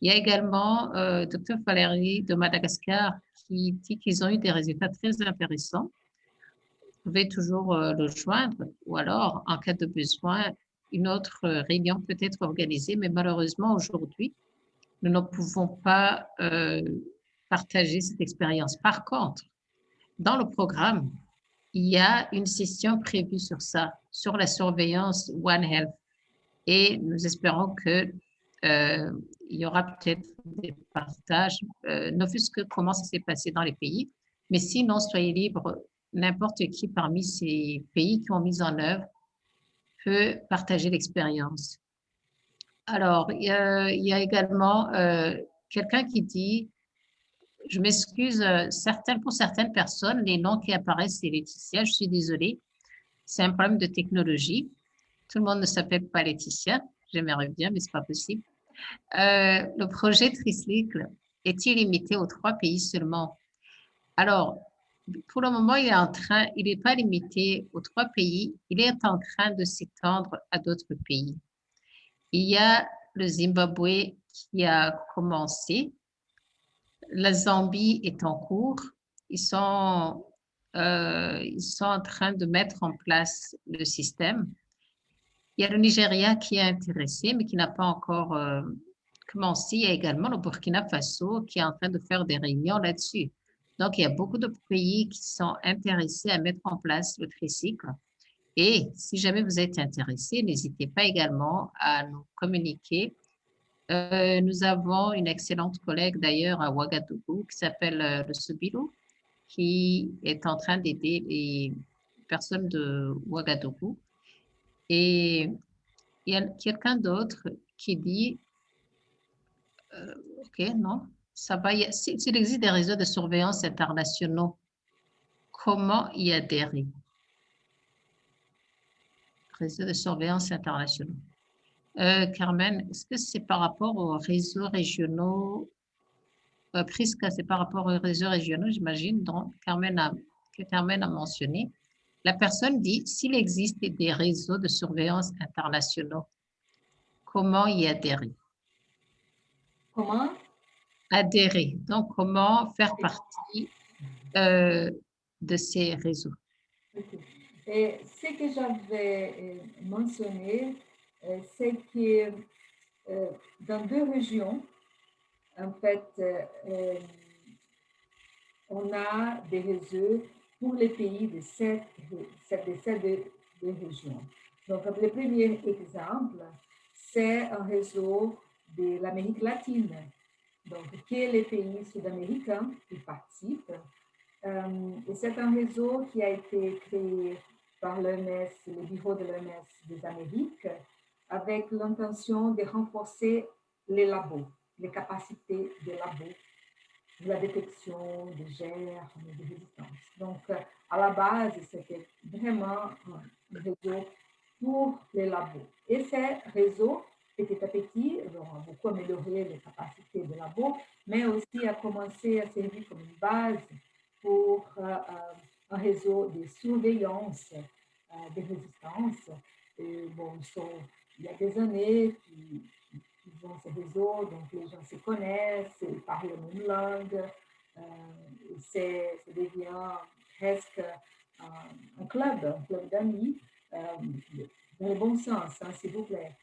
Il y a également Dr Valérie de Madagascar qui dit qu'ils ont eu des résultats très intéressants. Vous pouvez toujours le joindre ou alors, en cas de besoin, une autre réunion peut être organisée, mais malheureusement, aujourd'hui, nous ne pouvons pas partager cette expérience. Par contre, dans le programme, il y a une session prévue sur ça, sur la surveillance One Health. Et nous espérons qu'il y aura peut-être des partages, ne fût-ce que comment ça s'est passé dans les pays. Mais sinon, soyez libres, n'importe qui parmi ces pays qui ont mis en œuvre peut partager l'expérience. Alors, il y a également quelqu'un qui dit, je m'excuse, pour certaines personnes, les noms qui apparaissent, c'est Laetitia, je suis désolée, c'est un problème de technologie. Tout le monde ne s'appelle pas Laetitia, j'aimerais bien, mais ce n'est pas possible. Le projet Tricycle est-il limité aux 3 pays seulement? Alors, pour le moment, il n'est pas limité aux 3 pays, il est en train de s'étendre à d'autres pays. Il y a le Zimbabwe qui a commencé. La Zambie est en cours. Ils sont ils sont en train de mettre en place le système. Il y a le Nigeria qui est intéressé, mais qui n'a pas encore commencé. Il y a également le Burkina Faso qui est en train de faire des réunions là-dessus. Donc, il y a beaucoup de pays qui sont intéressés à mettre en place le tricycle. Et si jamais vous êtes intéressé, n'hésitez pas également à nous communiquer. Nous avons une excellente collègue d'ailleurs à Ouagadougou qui s'appelle le Sobilou, qui est en train d'aider les personnes de Ouagadougou. Et il y a quelqu'un d'autre qui dit, OK, non, ça va, s'il existe des réseaux de surveillance internationaux, comment y adhérer? Réseaux de surveillance internationaux. Carmen, est-ce que c'est par rapport aux réseaux régionaux? Prisca, c'est par rapport aux réseaux régionaux, j'imagine, que Carmen a mentionné. La personne dit, s'il existe des réseaux de surveillance internationaux, comment y adhérer? Comment? Adhérer. Donc, comment faire partie de ces réseaux? Ok. Et ce que j'avais mentionné, c'est que dans 2 régions, en fait, on a des réseaux pour les pays de ces deux régions. Donc, le premier exemple, c'est un réseau de l'Amérique latine. Donc, que les pays sud-américains qui participent. Et c'est un réseau qui a été créé par l'OMS, le bureau de l'OMS des Amériques, avec l'intention de renforcer les labos, les capacités des labos, de la détection de germes, de résistance. Donc, à la base, c'était vraiment un réseau pour les labos. Et ces réseaux, petit à petit, ont beaucoup amélioré les capacités des labos, mais aussi a commencé à servir comme une base pour un réseau de surveillance des résistances. Et bon, il y a des années qu'ils ont ces réseaux, donc les gens se connaissent, ils parlent la même langue, ça devient presque un club d'amis, dans le bon sens, hein, s'il vous plaît.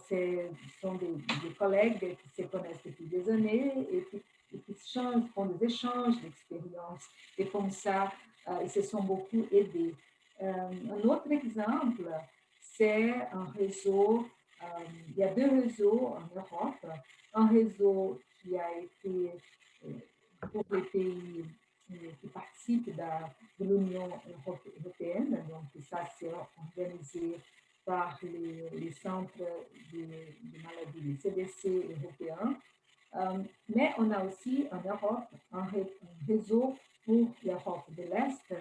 Ce sont des collègues qui se connaissent depuis des années et qui font des échanges d'expériences. Et comme ça, ils se sont beaucoup aidés. Un autre exemple, c'est un réseau, il y a 2 réseaux en Europe. Un réseau qui a été pour les pays qui participent de l'Union européenne, donc ça c'est organisé par les centres de maladies, les CDC européens. Mais on a aussi en Europe un réseau pour l'Europe de l'Est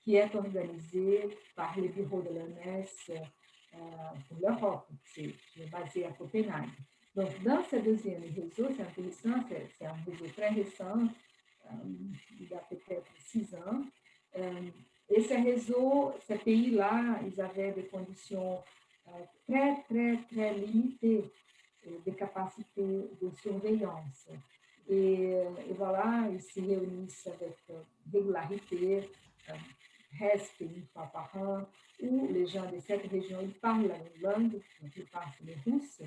qui est organisé par le bureau de l'OMS pour l'Europe, qui est basé à Copenhague. Donc, dans ce deuxième réseau, c'est intéressant, c'est un réseau très récent, il y a peut-être 6 ans. Et ces réseaux, ces pays-là, ils avaient des conditions très, très, très limitées de capacités de surveillance. Et voilà, ils se réunissent avec régularité, presque une fois par an, où les gens de cette région ils parlent la même langue, donc ils parlent le russe,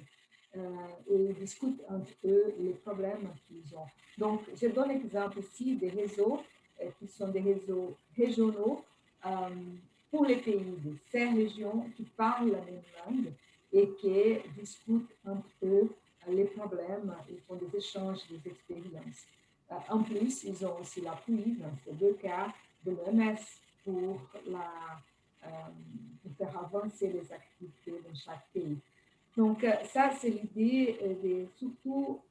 et ils discutent entre eux les problèmes qu'ils ont. Donc, je donne l'exemple ici des réseaux qui sont des réseaux régionaux pour les pays de ces régions qui parlent la même langue et qui discutent entre eux les problèmes et font des échanges, des expériences. En plus, ils ont aussi l'appui, dans ces 2 cas, de l'OMS pour faire avancer les activités dans chaque pays. Donc, ça, c'est l'idée de, surtout,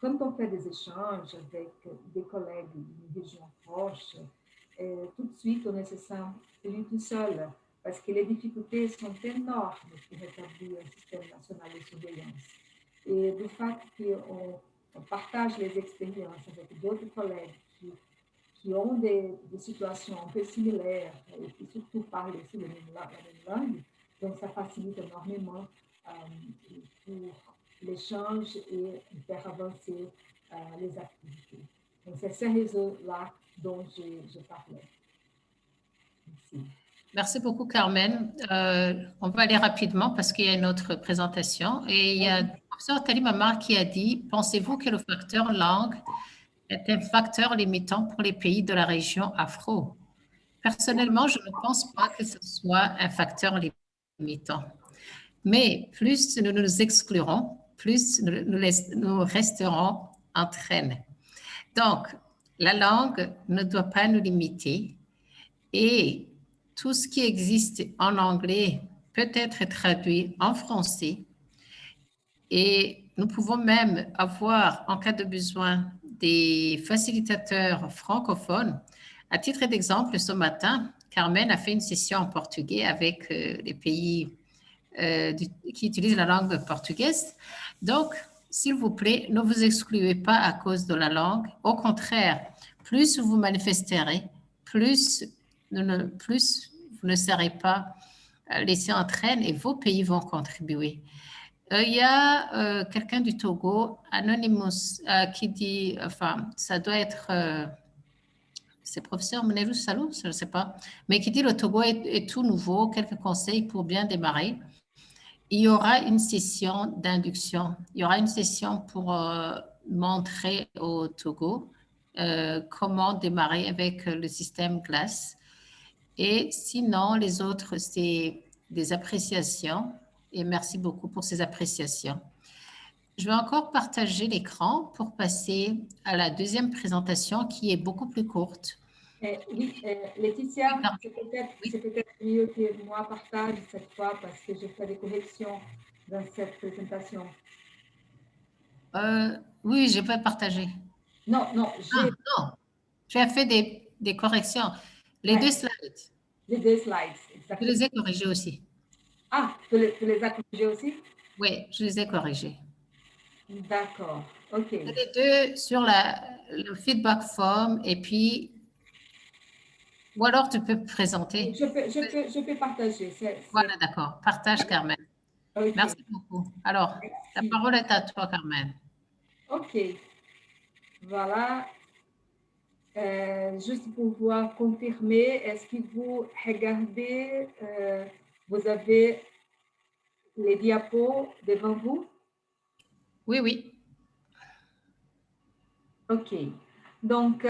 quand on fait des échanges avec des collègues d'une région proche, tout de suite, on ne se sent plus tout seul, parce que les difficultés sont énormes pour établir un système national de surveillance. Et du fait qu'on partage les expériences avec d'autres collègues qui ont des situations un peu similaires et qui surtout parlent aussi la même langue, donc ça facilite énormément pour l'échange et faire avancer les activités. Donc c'est ce réseau-là dont je parlais. Merci. Merci beaucoup, Carmen. On va aller rapidement parce qu'il y a une autre présentation. Et il y a le professeur Talim Amar qui a dit, pensez-vous que le facteur langue est un facteur limitant pour les pays de la région afro? Personnellement, je ne pense pas que ce soit un facteur limitant. Mais plus nous nous exclurons, plus nous resterons en traîne. Donc, la langue ne doit pas nous limiter et tout ce qui existe en anglais peut être traduit en français et nous pouvons même avoir, en cas de besoin, des facilitateurs francophones. À titre d'exemple, ce matin, Carmen a fait une session en portugais avec les pays qui utilisent la langue portugaise. Donc, s'il vous plaît, ne vous excluez pas à cause de la langue. Au contraire, plus vous manifesterez, plus vous ne serez pas laissé en traîne et vos pays vont contribuer. Il y a quelqu'un du Togo, Anonymous, qui dit, enfin, ça doit être, c'est professeur Menelou Salou, je ne sais pas, mais qui dit le Togo est tout nouveau, quelques conseils pour bien démarrer. Il y aura une session d'induction. Il y aura une session pour montrer au Togo comment démarrer avec le système GLASS. Et sinon, les autres, c'est des appréciations. Et merci beaucoup pour ces appréciations. Je vais encore partager l'écran pour passer à la deuxième présentation qui est beaucoup plus courte. Oui, Laetitia, Oui. c'est peut-être mieux que moi partage cette fois parce que je fais des corrections dans cette présentation. Oui, je vais partager. Non, non, non, j'ai fait des corrections. Les deux slides. Les deux slides, exactement. Je les ai corrigés aussi. Ah, tu les as corrigés aussi? Oui, je les ai corrigés. D'accord, ok. Les deux sur le feedback form et puis, ou alors tu peux présenter. Je peux partager. Voilà, d'accord. Partage, Carmen. Okay. Merci beaucoup. Alors, la parole est à toi, Carmen. Ok. Voilà. Juste pour pouvoir confirmer, est-ce que vous regardez, vous avez les diapos devant vous? Oui, oui. Ok. Donc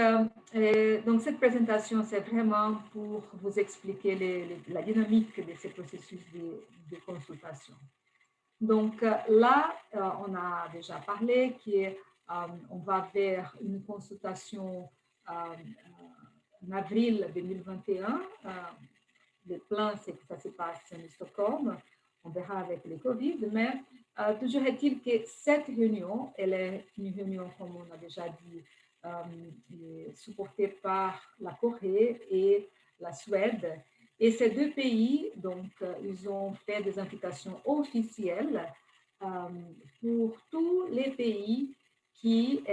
cette présentation, c'est vraiment pour vous expliquer la dynamique de ces processus de consultation. Donc là, on a déjà parlé qu'on va vers une consultation en avril 2021. Le plan, c'est que ça se passe en Stockholm. On verra avec le Covid, mais toujours est-il que cette réunion, elle est une réunion, comme on a déjà dit, supportée par la Corée et la Suède. Et ces deux pays, donc, ils ont fait des invitations officielles pour tous les pays qui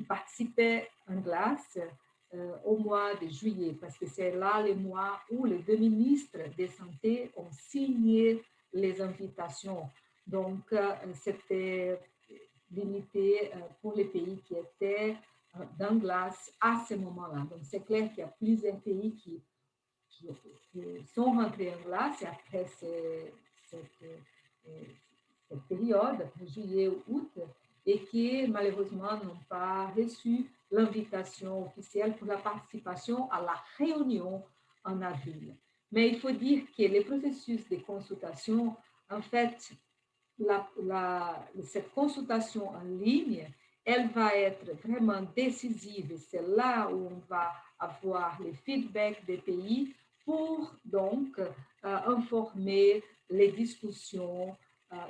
participaient en glace au mois de juillet, parce que c'est là le mois où les deux ministres de santé ont signé les invitations. Donc, c'était limité pour les pays qui étaient dans glace à ce moment-là. Donc, c'est clair qu'il y a plusieurs pays qui sont rentrés en glace et après cette période, juillet ou août, et qui malheureusement n'ont pas reçu l'invitation officielle pour la participation à la réunion en avril. Mais il faut dire que le processus de consultation, en fait, cette consultation en ligne, elle va être vraiment décisive. C'est là où on va avoir les feedbacks des pays pour donc informer les discussions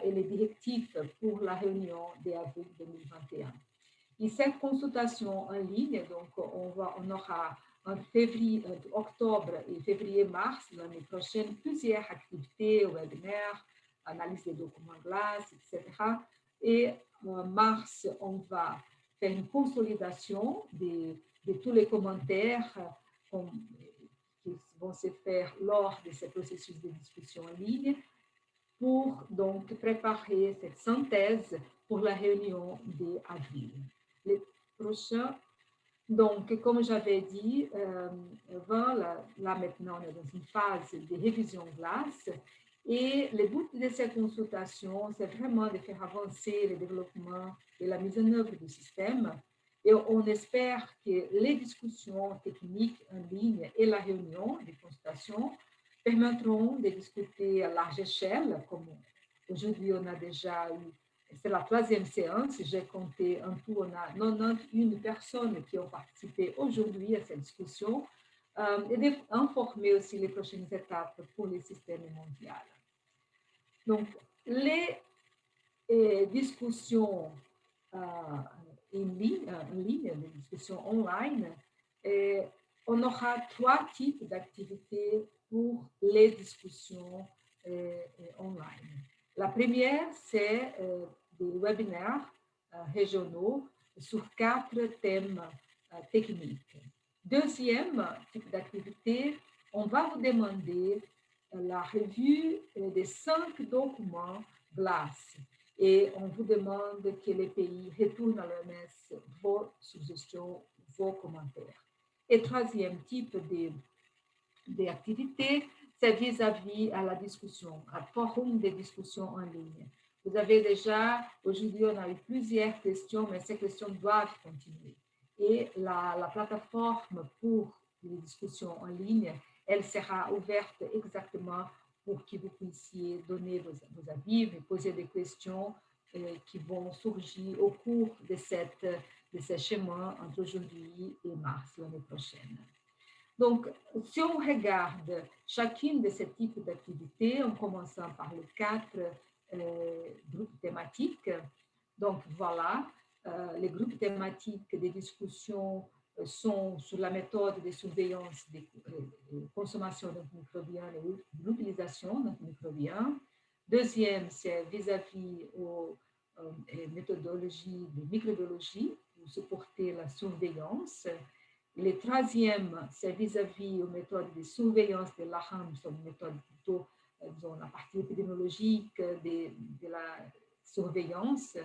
et les directives pour la réunion d'avril 2021. Et cette consultation en ligne, donc on aura en février, octobre et février-mars, l'année prochaine, plusieurs activités, webinaires, analyse des documents glace, etc. Et en mars, on va faire une consolidation de tous les commentaires qui vont se faire lors de ce processus de discussion en ligne pour donc préparer cette synthèse pour la réunion d'avril. Le prochain, Donc, comme j'avais dit, là maintenant, on est dans une phase de révision GLASS et le but de ces consultations, c'est vraiment de faire avancer le développement et la mise en œuvre du système. Et on espère que les discussions techniques en ligne et la réunion de consultation permettront de discuter à large échelle, comme aujourd'hui on a déjà eu. C'est la troisième séance, j'ai compté en tout, on a 91 personnes qui ont participé aujourd'hui à cette discussion et d'informer aussi les prochaines étapes pour le système mondial. Donc, les discussions en ligne, les discussions online, on aura 3 types d'activités pour les discussions online. La première, c'est des webinaires régionaux sur 4 thèmes techniques. Deuxième type d'activité, on va vous demander la revue des 5 documents GLASS et on vous demande que les pays retournent à l'OMS vos suggestions, vos commentaires. Et troisième type d'activité, c'est vis-à-vis à la discussion, un forum de discussion en ligne. Vous avez déjà, aujourd'hui, on a eu plusieurs questions, mais ces questions doivent continuer. Et la plateforme pour les discussions en ligne, elle sera ouverte exactement pour que vous puissiez donner vos avis, et poser des questions qui vont surgir au cours de ces chemins entre aujourd'hui et mars l'année prochaine. Donc, si on regarde chacune de ces types d'activités, en commençant par les 4 groupes thématiques, donc voilà, les groupes thématiques des discussions sont sur la méthode de surveillance des consommations d'antimicrobiens et l'utilisation d'antimicrobiens. Deuxième, c'est vis-à-vis aux méthodologies de microbiologie pour supporter la surveillance. Le troisième, c'est vis-à-vis aux méthodes de surveillance de l'ARAM, sont des méthodes plutôt, disons, la partie épidémiologique de la surveillance.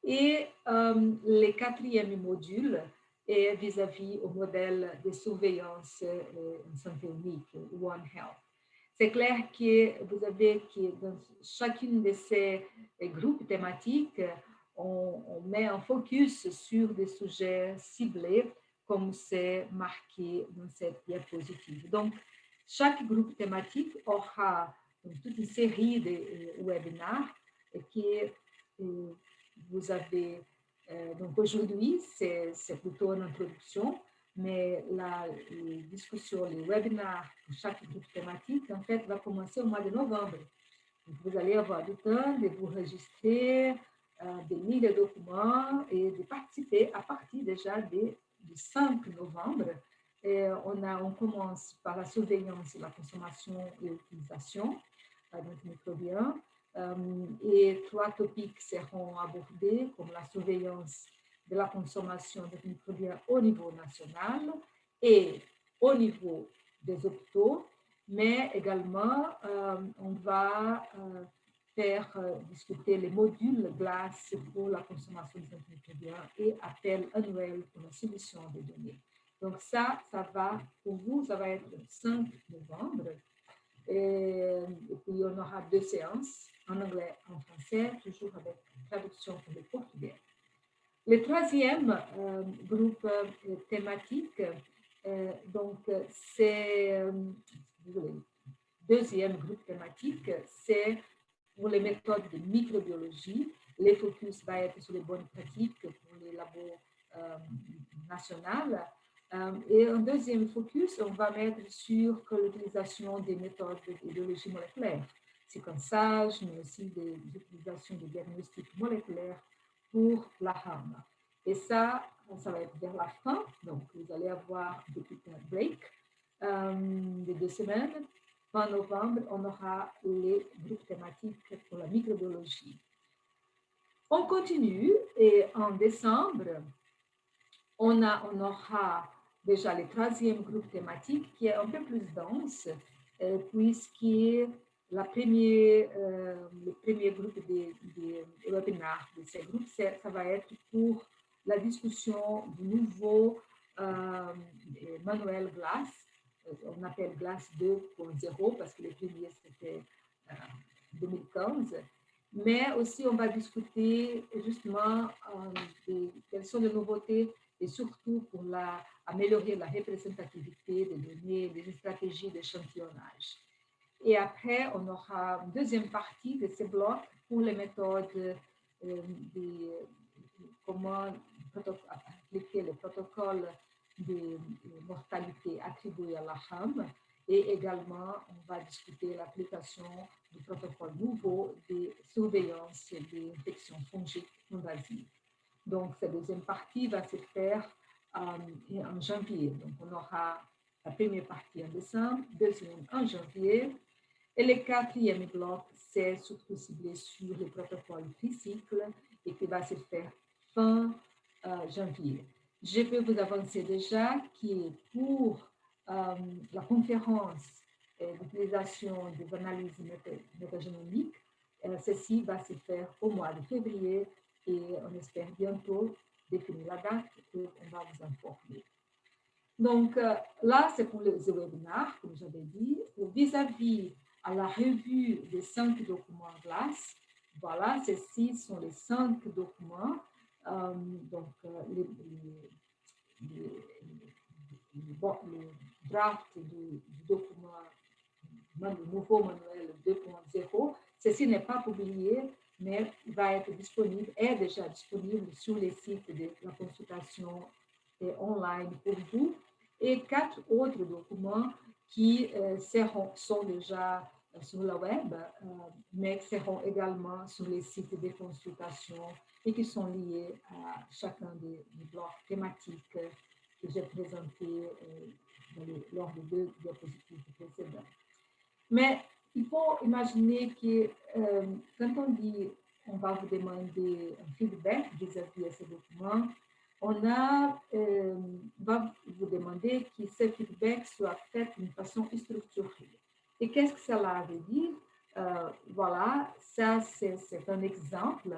Et le quatrième module est vis-à-vis au modèle de surveillance en santé unique, One Health. C'est clair que vous avez que dans chacune de ces groupes thématiques, on met un focus sur des sujets ciblés comme c'est marqué dans cette diapositive. Donc, chaque groupe thématique aura toute une série de webinaires que vous avez. Donc, aujourd'hui, c'est plutôt une introduction, mais la discussion, les webinaires pour chaque groupe thématique, en fait, va commencer au mois de novembre. Donc, vous allez avoir du temps de vous enregistrer, de lire les documents et de participer à partir déjà du 5 novembre. On commence par la surveillance de la consommation et l'utilisation d'antimicrobiens. Et 3 topics seront abordés, comme la surveillance de la consommation d'antimicrobiens au niveau national et au niveau des hôpitaux, mais également on va faire discuter les modules GLASS pour la consommation des antimicrobiens et appel annuel pour la solution des données. Donc ça va, pour vous, ça va être le 5 novembre. Et puis on aura 2 séances, en anglais et en français, toujours avec traduction pour le portugais. Le troisième groupe thématique, donc c'est, deuxième groupe thématique, c'est pour les méthodes de microbiologie. Les focus va être sur les bonnes pratiques pour les labos nationaux. Et un deuxième focus, on va mettre sur l'utilisation des méthodes de biologie moléculaire, séquençage, mais aussi des utilisations de diagnostic moléculaire pour la RAM. Et ça va être vers la fin, donc vous allez avoir un petit break de 2 semaines. Fin novembre, on aura les groupes thématiques pour la microbiologie. On continue et en décembre, on aura déjà le 3e groupe thématique qui est un peu plus dense, puisque le premier groupe de webinaires de ces groupes, ça va être pour la discussion du nouveau Manuel Glass. On appelle Glass 2.0 parce que les premiers, c'était 2015. Mais aussi, on va discuter justement quelles sont les nouveautés et surtout pour améliorer la représentativité des données, des stratégies d'échantillonnage. Et après, on aura une deuxième partie de ces blocs pour les méthodes comment appliquer le protocole de mortalité attribué à la RAM. Et également, on va discuter l'application du protocole nouveau de surveillance des infections fongiques invasives. Donc, cette deuxième partie va se faire en janvier. Donc, on aura la première partie en décembre, deuxième en janvier. Et le quatrième bloc, c'est surtout ciblé sur le protocole tricycle et qui va se faire fin janvier. Je peux vous avancer déjà que pour la conférence d'utilisation des analyses métagénomiques, ceci va se faire au mois de février et on espère bientôt définir la date et on va vous informer. Donc là, c'est pour les webinaires, comme j'avais dit, vis-à-vis à la revue des 5 documents Glass. Voilà, ceux-ci sont les 5 documents. Le draft du document, le nouveau manuel 2.0. Ceci n'est pas publié, mais va être disponible, est déjà disponible sur les sites de la consultation online pour vous. Et 4 autres documents qui sont déjà sur le web, mais seront également sur les sites de consultation et qui sont liés à chacun des blocs thématiques que j'ai présentés lors des 2 diapositives précédentes. Mais il faut imaginer que quand on dit on va vous demander un feedback vis-à-vis de ces documents, on va vous demander que ce feedback soit fait d'une façon structurée. Et qu'est-ce que cela veut dire? Voilà, ça c'est un exemple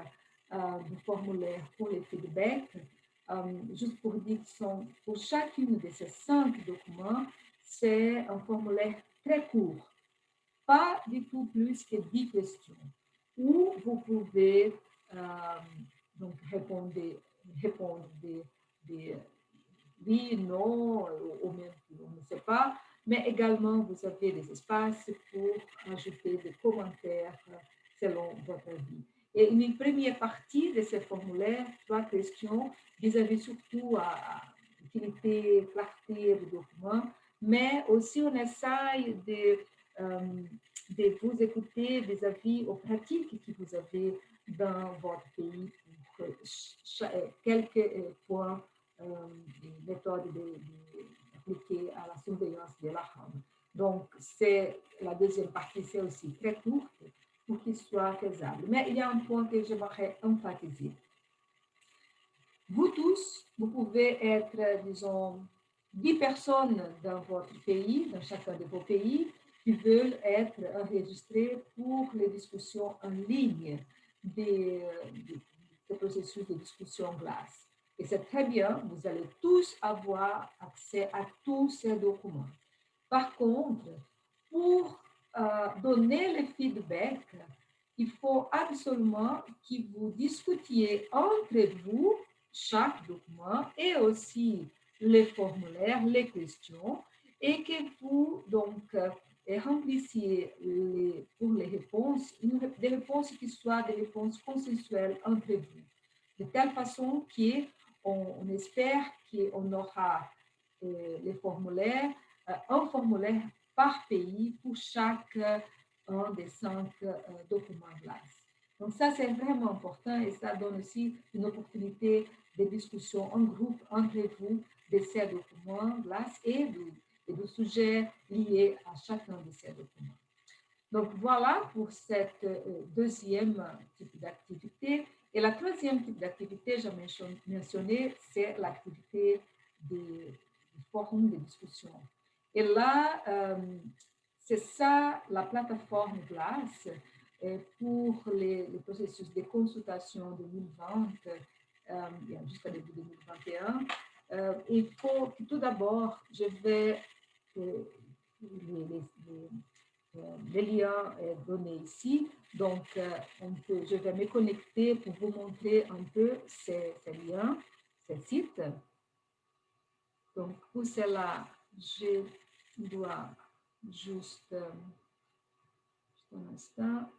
de formulaire pour les feedbacks. Juste pour dire que pour chacune de ces 5 documents, c'est un formulaire très court, pas du tout plus que 10 questions, où vous pouvez donc répondre des oui, non, ou même on ne sait pas, mais également vous avez des espaces pour ajouter des commentaires selon votre avis. Et une première partie de ce formulaire, 3 questions, vis-à-vis surtout à l'utilité, clarté du document, mais aussi on essaye de vous écouter vis-à-vis aux pratiques que vous avez dans votre pays pour quelques points des méthodes appliquées à la surveillance de la RAM. Donc, la deuxième partie, c'est aussi très courte pour qu'il soit faisable. Mais il y a un point que j'aimerais emphasiser. Vous tous, vous pouvez être, disons, 10 personnes dans votre pays, dans chacun de vos pays, qui veulent être enregistrées pour les discussions en ligne des processus de discussion Glass. Et c'est très bien, vous allez tous avoir accès à tous ces documents. Par contre, pour donner le feedback, il faut absolument que vous discutiez entre vous chaque document et aussi les formulaires, les questions, et que vous donc remplissiez pour les réponses, des réponses qui soient des réponses consensuelles entre vous, de telle façon qu'on espère qu'on aura les formulaires, un formulaire par pays pour chaque un des 5 documents Glass. Donc ça, c'est vraiment important et ça donne aussi une opportunité de discussion en groupe entre vous de ces documents Glass et de sujets liés à chacun de ces documents. Donc voilà pour cette deuxième type d'activité. Et la troisième type d'activité, j'ai mentionné, c'est l'activité du forum de discussion. Et là, c'est ça la plateforme Glass pour les processus de consultation 2020 jusqu'à début 2021. Il faut que tout d'abord, je vais les liens donnés ici. Donc, je vais me connecter pour vous montrer un peu ces liens, ces sites. Donc, pour cela, je dois juste un instant.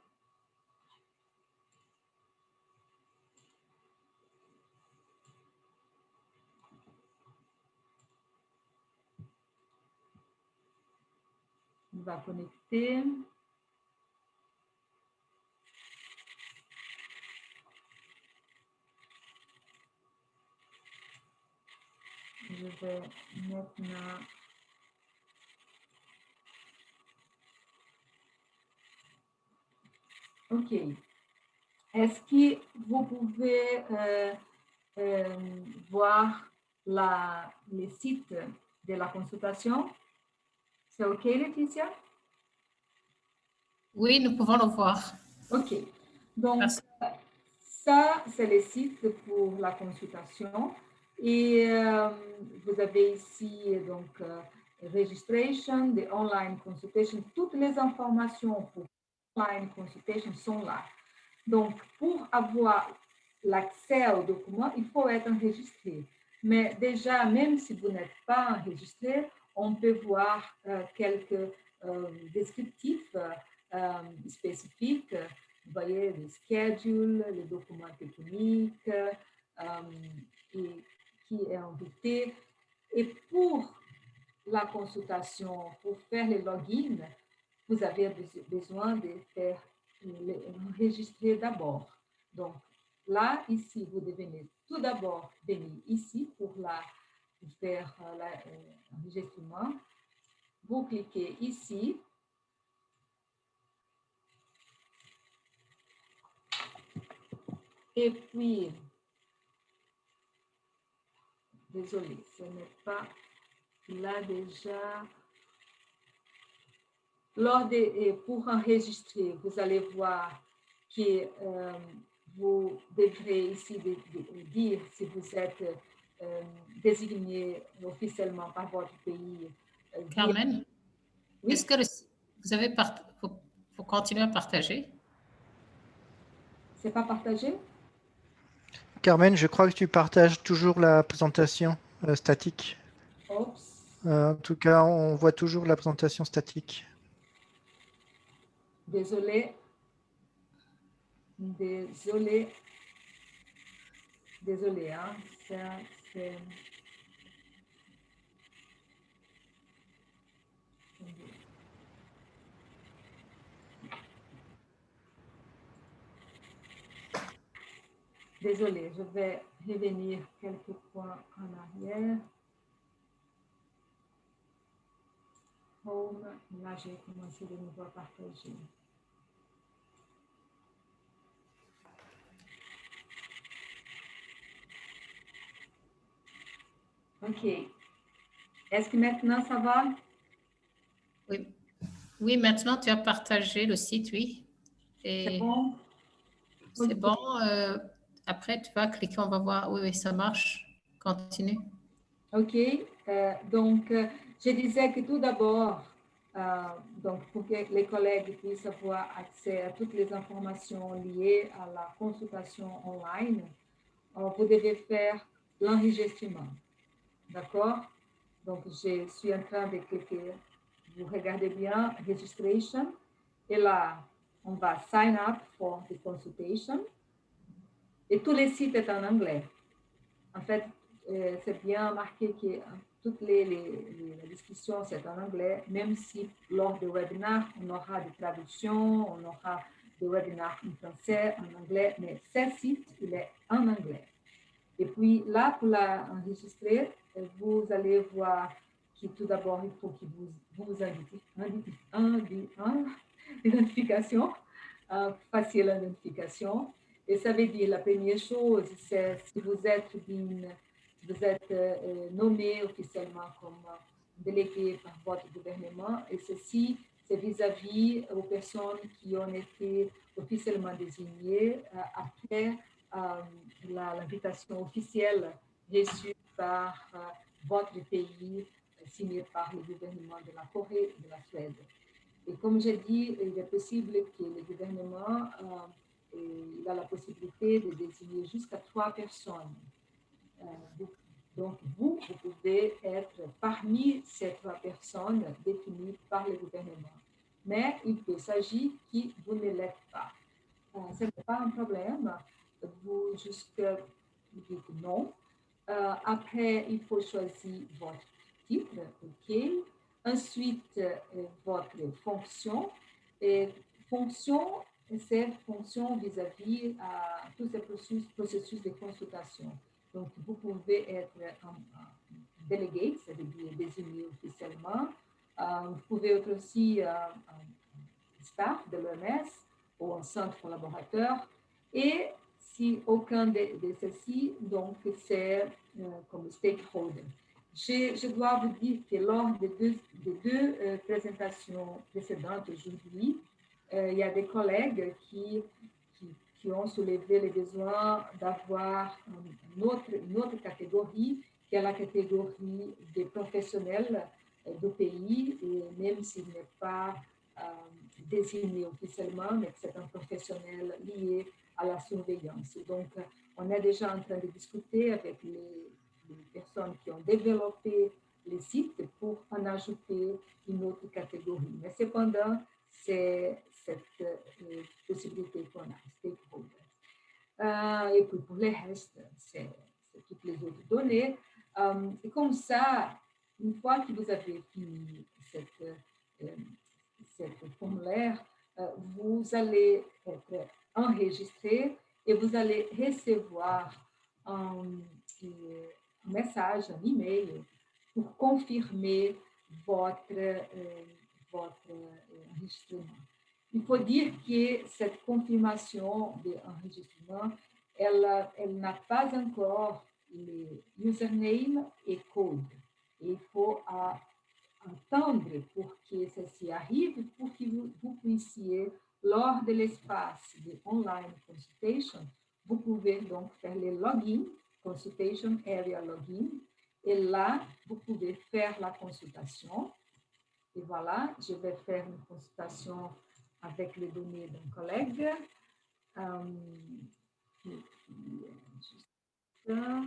On va connecter. Je vais maintenant OK. Est-ce que vous pouvez voir les sites de la consultation? C'est OK, Laetitia? Oui, nous pouvons le voir. OK. Donc, Merci. ça, c'est les sites pour la consultation. Et vous avez ici, donc, registration, the online consultation. Toutes les informations pour online consultation sont là. Donc, pour avoir l'accès aux documents, il faut être enregistré. Mais déjà, même si vous n'êtes pas enregistré, on peut voir quelques descriptifs spécifiques. Vous voyez, les schedules, les documents techniques, qui est invité. Et pour la consultation, pour faire le login, vous avez besoin de faire enregistrer d'abord. Donc, là, ici, vous devez tout d'abord venir ici pour faire l'enregistrement. Vous cliquez ici. Et puis, désolé, ce n'est pas là déjà. Pour enregistrer, vous allez voir que vous devrez ici dire si vous êtes désigné officiellement par votre pays. Carmen, Oui, est-ce que vous avez faut continuer à partager? c'est pas partagé? Carmen, je crois que tu partages toujours la présentation statique. Oups. En tout cas, on voit toujours la présentation statique. Désolé. Désolé. Désolé, hein. Ça, c'est... Désolé, je vais revenir quelques points en arrière. Home, là j'ai commencé de nouveau à partager. OK. Est-ce que maintenant ça va? Oui. Oui, maintenant tu as partagé le site, oui. C'est Et bon? c'est OK. bon. Après, tu vas cliquer, on va voir. Oui, oui, ça marche. Continue. OK. Donc, je disais que tout d'abord, donc pour que les collègues puissent avoir accès à toutes les informations liées à la consultation online, vous devez faire l'enregistrement. D'accord? Donc, je suis en train de cliquer. Vous regardez bien, registration. Et là, on va sign up for the consultation. Et tous les sites sont en anglais. En fait, c'est bien marqué que toutes les discussions, c'est en anglais, même si lors des webinaires, on aura des traductions, on aura des webinaires en français, en anglais, mais ce site, il est en anglais. Et puis là, pour l'enregistrer, vous allez voir que tout d'abord, il faut que vous identification, facile identification. Et ça veut dire, la première chose, c'est si vous êtes nommé officiellement comme délégué par votre gouvernement, et ceci, c'est vis-à-vis aux personnes qui ont été officiellement désignées après l'invitation officielle reçue par votre pays, signé par le gouvernement de la Corée et de la Suède. Et comme j'ai dit, il est possible que le gouvernement il a la possibilité de désigner jusqu'à 3 personnes. Donc, vous pouvez être parmi ces 3 personnes définies par le gouvernement. Mais il peut s'agir que vous ne l'êtes pas. Ce n'est pas un problème. Vous juste dites non. Après, il faut choisir votre titre, OK. Ensuite, votre fonction. Et fonction, c'est fonction vis-à-vis tous ces processus de consultation. Donc, vous pouvez être un délégué, c'est-à-dire désigné officiellement. Vous pouvez être aussi un staff de l'OMS ou un centre collaborateur. Et si aucun de ceux-ci, donc c'est comme stakeholder. Je dois vous dire que lors des deux présentations précédentes aujourd'hui, il y a des collègues qui ont soulevé le besoin d'avoir une autre catégorie, qui est la catégorie des professionnels du pays, et même s'il n'est pas désigné officiellement, mais que c'est un professionnel lié à la surveillance. Donc, on est déjà en train de discuter avec les personnes qui ont développé les sites pour en ajouter une autre catégorie. Mais cependant, c'est cette possibilité qu'on a, stakeholders. Et puis pour les restes, c'est toutes les autres données. Et comme ça, une fois que vous avez fini cette formulaire, vous allez être enregistré et vous allez recevoir un message, un email pour confirmer votre enregistrement. Il faut dire que cette confirmation d'enregistrement, elle n'a pas encore les username et code. Il faut attendre pour que ceci arrive, pour que vous puissiez, lors de l'espace de online consultation, vous pouvez donc faire le login, consultation area login, et là, vous pouvez faire la consultation. Et voilà, je vais faire une consultation avec les données d'un collègue. Juste ça.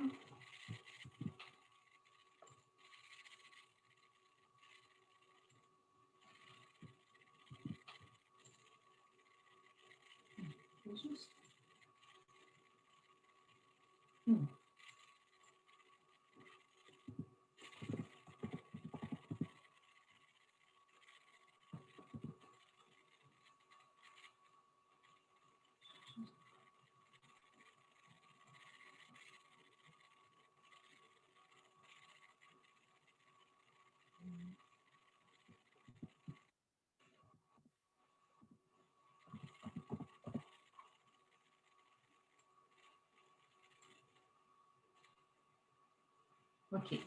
Juste. OK.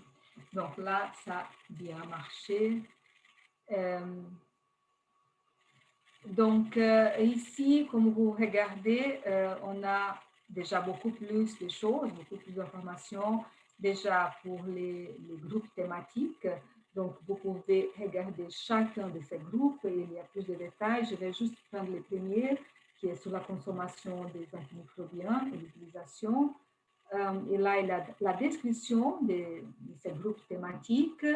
Donc là, ça a bien marché. Donc, ici, comme vous regardez, on a déjà beaucoup plus de choses, beaucoup plus d'informations déjà pour les groupes thématiques. Donc, vous pouvez regarder chacun de ces groupes et il y a plus de détails. Je vais juste prendre le premier, qui est sur la consommation des antimicrobiens et l'utilisation. Et là, il y a la description de ces groupes thématiques,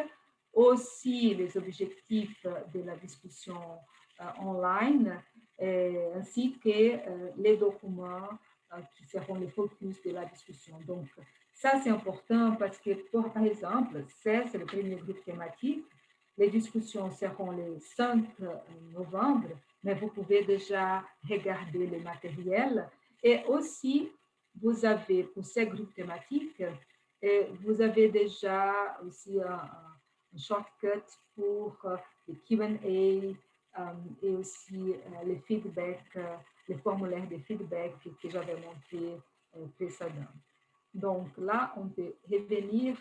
aussi les objectifs de la discussion online, ainsi que les documents qui seront le focus de la discussion. Donc, ça, c'est important parce que, par exemple, c'est le premier groupe thématique. Les discussions seront le 5 novembre, mais vous pouvez déjà regarder le matériel. Et aussi, vous avez, pour ces groupes thématiques, vous avez déjà aussi un shortcut pour le Q&A, et aussi les feedbacks, les formulaires de feedback que j'avais montré précédemment. Donc là, on peut revenir.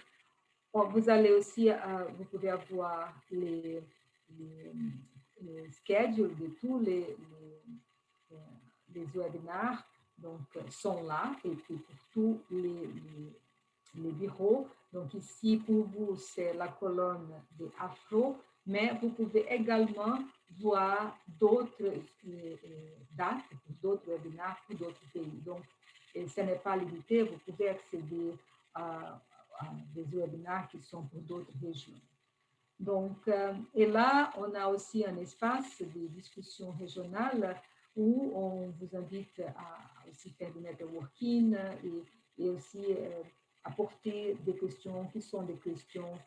Vous allez aussi, vous pouvez avoir les schedules de tous les webinaires, donc sont là, et puis pour tous les bureaux. Donc ici, pour vous, c'est la colonne des Afro, mais vous pouvez également voir d'autres dates, d'autres webinaires pour d'autres pays. Donc, ce n'est pas limité, vous pouvez accéder à des webinaires qui sont pour d'autres régions. Donc, et là, on a aussi un espace de discussion régionale où on vous invite à aussi faire du networking et aussi apporter des questions qui sont des questions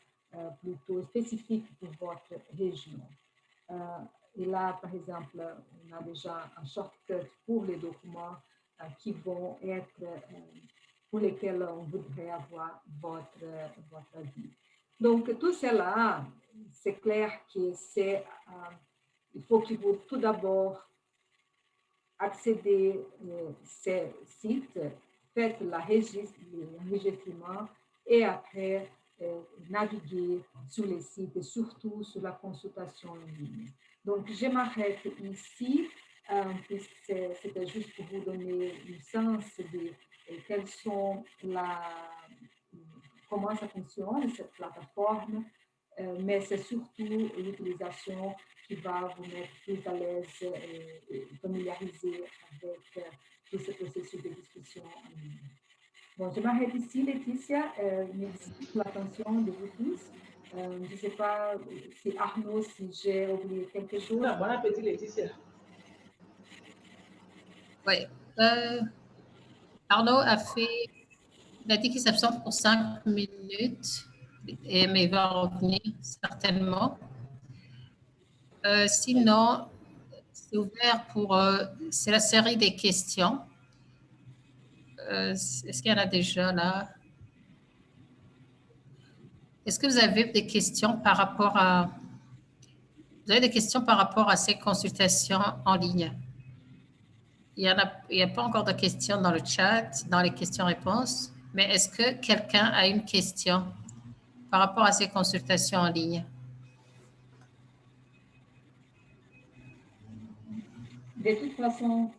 plutôt spécifiques pour votre région. Et là, par exemple, on a déjà un shortcut pour les documents qui vont être, pour lesquels on voudrait avoir votre avis. Donc, tout cela, c'est clair que il faut que vous, tout d'abord, accédez à ces sites, faites l'enregistrement et après, naviguer sur les sites et surtout sur la consultation en ligne. Donc, je m'arrête ici. C'était juste pour vous donner une sens de comment ça fonctionne, cette plateforme, mais c'est surtout l'utilisation qui va vous mettre plus à l'aise et familiariser avec tout ce processus de discussion en ligne. Bon, je m'arrête ici, Laetitia. Merci pour l'attention de vous tous. Je ne sais pas si Arnaud, si j'ai oublié quelque chose. Bon appétit, Laetitia. Oui. Arnaud il a dit qu'il s'absente pour 5 minutes, mais il va revenir certainement. Sinon, c'est ouvert c'est la série des questions. Est-ce qu'il y en a déjà là? Est-ce que vous avez des questions par rapport à ces consultations en ligne? Il n'y a pas encore de questions dans le chat, dans les questions-réponses, mais est-ce que quelqu'un a une question par rapport à ces consultations en ligne? De toute façon,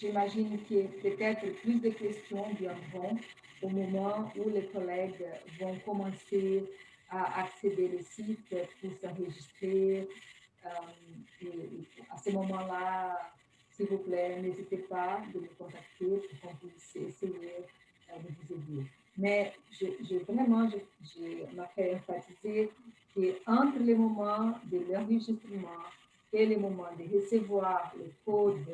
j'imagine que peut-être plus de questions viendront au moment où les collègues vont commencer à accéder au site pour s'enregistrer. Et à ce moment-là, s'il vous plaît, n'hésitez pas de me contacter pour qu'on puisse essayer de vous aider. Mais je m'appelle enfatiser qu'entre les moments de l'enregistrement et le moment de recevoir le code,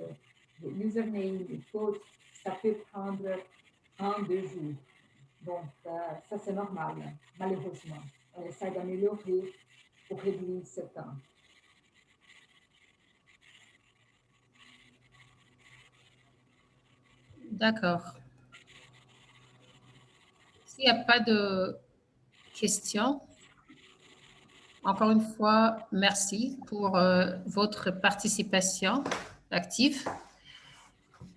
le username, le code, ça peut prendre 1-2 jours. Donc, ça c'est normal, malheureusement. On essaie d'améliorer pour réduire ce temps. D'accord. S'il n'y a pas de questions, encore une fois, merci pour votre participation active.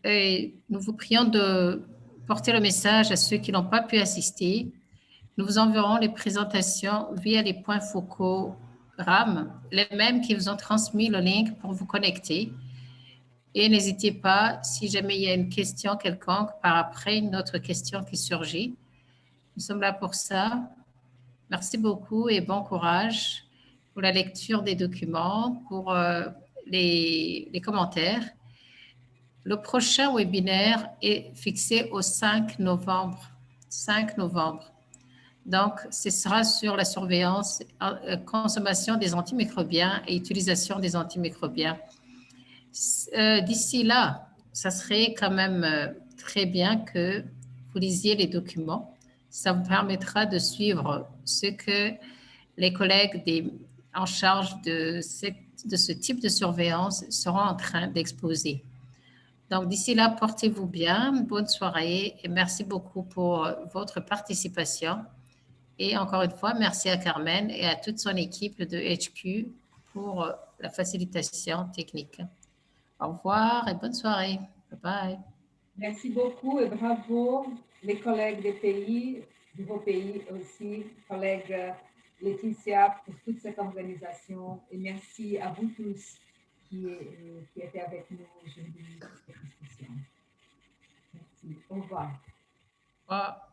Et nous vous prions de porter le message à ceux qui n'ont pas pu assister. Nous vous enverrons les présentations via les points focaux RAM, les mêmes qui vous ont transmis le link pour vous connecter. Et n'hésitez pas, si jamais il y a une question quelconque, par après une autre question qui surgit. Nous sommes là pour ça. Merci beaucoup et bon courage pour la lecture des documents, pour les commentaires. Le prochain webinaire est fixé au 5 novembre. 5 novembre. Donc, ce sera sur la surveillance, consommation des antimicrobiens et utilisation des antimicrobiens. D'ici là, ça serait quand même très bien que vous lisiez les documents. Ça vous permettra de suivre ce que les collègues en charge de ce type de surveillance seront en train d'exposer. Donc, d'ici là, portez-vous bien, bonne soirée et merci beaucoup pour votre participation. Et encore une fois, merci à Carmen et à toute son équipe de HQ pour la facilitation technique. Au revoir et bonne soirée. Bye bye. Merci beaucoup et bravo les collègues de vos pays aussi, collègues Laetitia, pour toute cette organisation. Et merci à vous tous qui étaient avec nous aujourd'hui pour cette discussion. Merci. Au revoir. Au revoir.